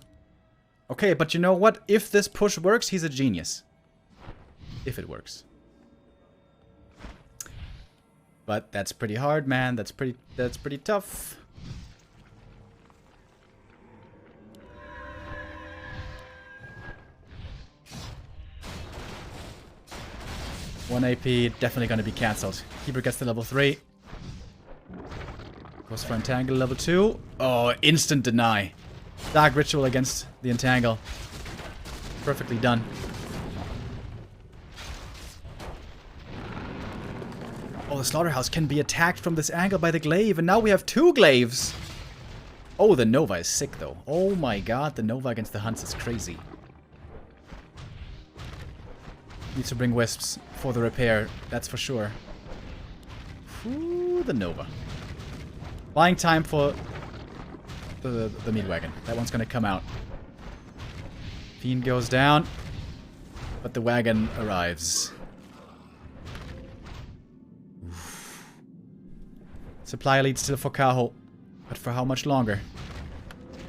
Okay, but you know what? If this push works, he's a genius. If it works. But that's pretty hard, man. That's pretty tough. 1 AP, definitely gonna be cancelled. Keeper gets to level 3. Goes for Entangle level 2. Oh, instant deny. Dark Ritual against the Entangle. Perfectly done. Oh, the Slaughterhouse can be attacked from this angle by the Glaive, and now we have 2 Glaives! Oh, the Nova is sick, though. Oh my god, the Nova against the Hunts is crazy. Needs to bring Wisps for the repair, that's for sure. Ooh, the Nova. Buying time for the Meat Wagon. That one's gonna come out. Fiend goes down, but the wagon arrives. Oof. Supply lead still for Kaho, but for how much longer?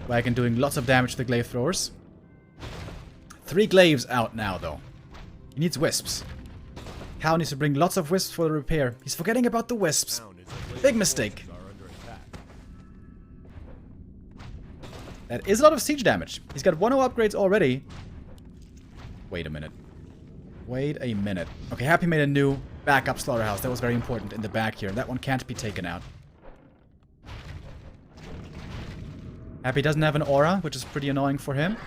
Wagon doing lots of damage to the Glaive Throwers. 3 Glaives out now, though. He needs Wisps. Kaho needs to bring lots of Wisps for the repair. He's forgetting about the Wisps. Big mistake. That is a lot of siege damage. He's got 1-0 upgrades already. Wait a minute. Wait a minute. Okay, Happy made a new backup Slaughterhouse. That was very important in the back here. That one can't be taken out. Happy doesn't have an aura, which is pretty annoying for him.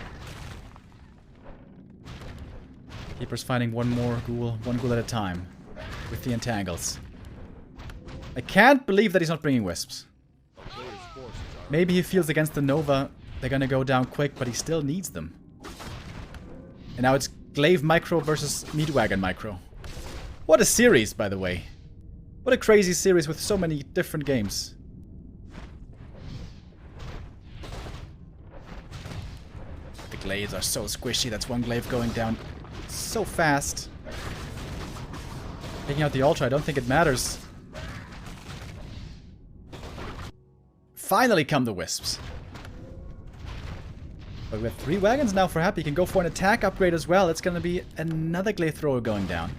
Keeper's finding one ghoul at a time. With the Entangles. I can't believe that he's not bringing Wisps. Maybe he feels against the Nova they're gonna go down quick, but he still needs them. And now it's Glaive Micro versus Meatwagon Micro. What a series, by the way. What a crazy series with so many different games. The Glaives are so squishy. That's one Glaive going down so fast. Taking out the Ultra, I don't think it matters. Finally come the Wisps. But we have 3 wagons now for Happy. He can go for an attack upgrade as well. It's going to be another Glaive Thrower going down.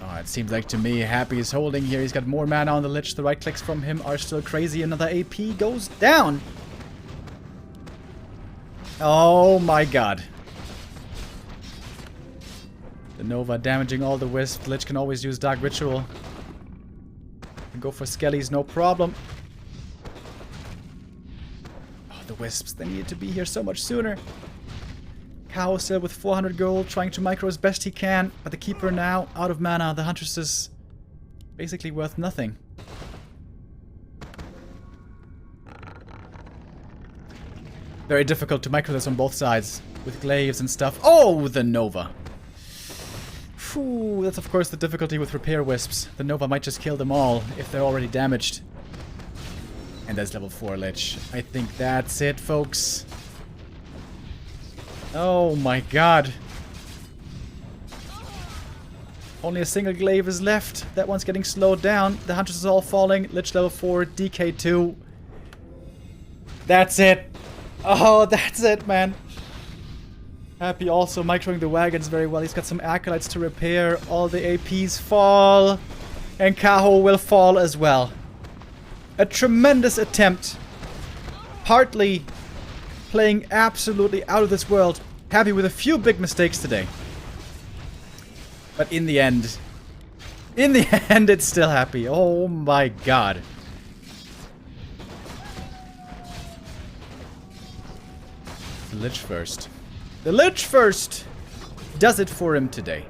Oh, it seems like to me Happy is holding here. He's got more mana on the Lich. The right clicks from him are still crazy. Another AP goes down. Oh my god. The Nova damaging all the Wisps. The Lich can always use Dark Ritual. Can go for Skellies, no problem. Oh, the Wisps, they needed to be here so much sooner. Kaho still with 400 gold, trying to micro as best he can, but the Keeper now out of mana. The Huntress is basically worth nothing. Very difficult to micro this on both sides, with glaives and stuff. Oh, the Nova. Phew, that's of course the difficulty with repair Wisps. The Nova might just kill them all if they're already damaged. And there's level 4 Lich. I think that's it, folks. Oh my god. Only a single glaive is left. That one's getting slowed down. The Huntress is all falling. Lich level 4, DK2. That's it. Oh, that's it, man. Happy also microing the wagons very well. He's got some acolytes to repair. All the APs fall. And Kaho will fall as well. A tremendous attempt. Partly playing absolutely out of this world. Happy with a few big mistakes today. But in the end, it's still Happy. Oh my god. The Lich first. The Lich first does it for him today.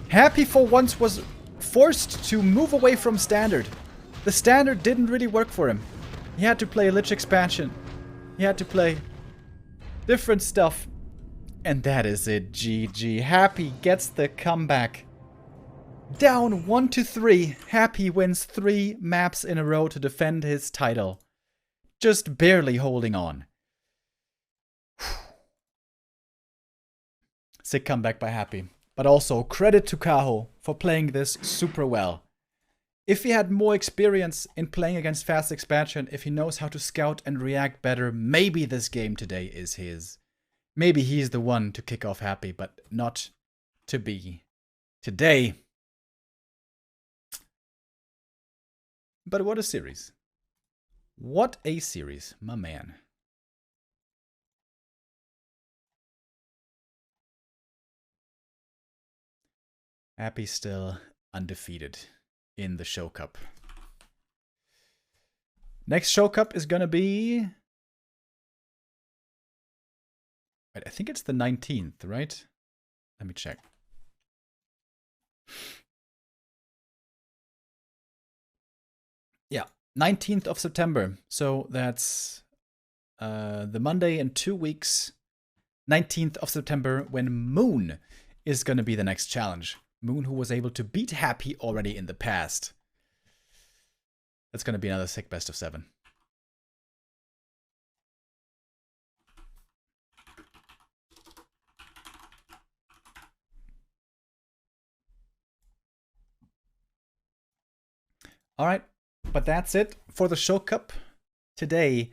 Happy for once was forced to move away from Standard. The Standard didn't really work for him. He had to play Lich expansion. He had to play different stuff. And that is it. GG. Happy gets the comeback. Down 1-3. Happy wins 3 maps in a row to defend his title. Just barely holding on. Sick comeback by Happy. But also, credit to Kaho for playing this super well. If he had more experience in playing against fast expansion, if he knows how to scout and react better, maybe this game today is his. Maybe he's the one to kick off Happy, but not to be today. But what a series. What a series, my man. Happy still undefeated in the Show Cup. Next Show Cup is gonna be... I think it's the 19th, right? Let me check. Yeah, 19th of September. So that's the Monday in 2 weeks. 19th of September, when Moon is going to be the next challenge. Moon, who was able to beat Happy already in the past. That's going to be another sick best of 7. All right, but that's it for the Show Cup today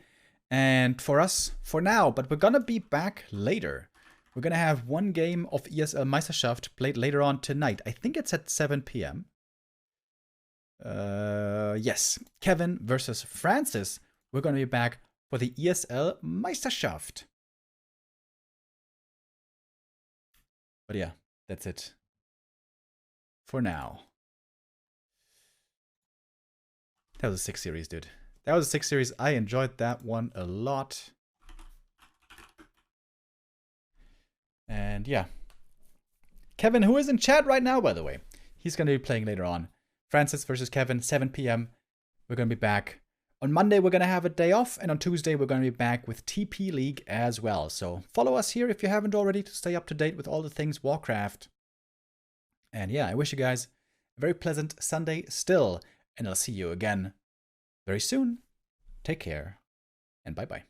and for us for now. But we're going to be back later. We're going to have one game of ESL Meisterschaft played later on tonight. I think it's at 7 p.m. Yes, Kevin versus Francis. We're going to be back for the ESL Meisterschaft. But yeah, that's it for now. That was a 6 series, dude. That was a 6 series. I enjoyed that one a lot. And yeah. Kevin, who is in chat right now, by the way. He's going to be playing later on. Francis versus Kevin, 7 p.m. We're going to be back. On Monday, we're going to have a day off. And on Tuesday, we're going to be back with TP League as well. So follow us here if you haven't already to stay up to date with all the things Warcraft. And yeah, I wish you guys a very pleasant Sunday still. And I'll see you again very soon. Take care and bye-bye.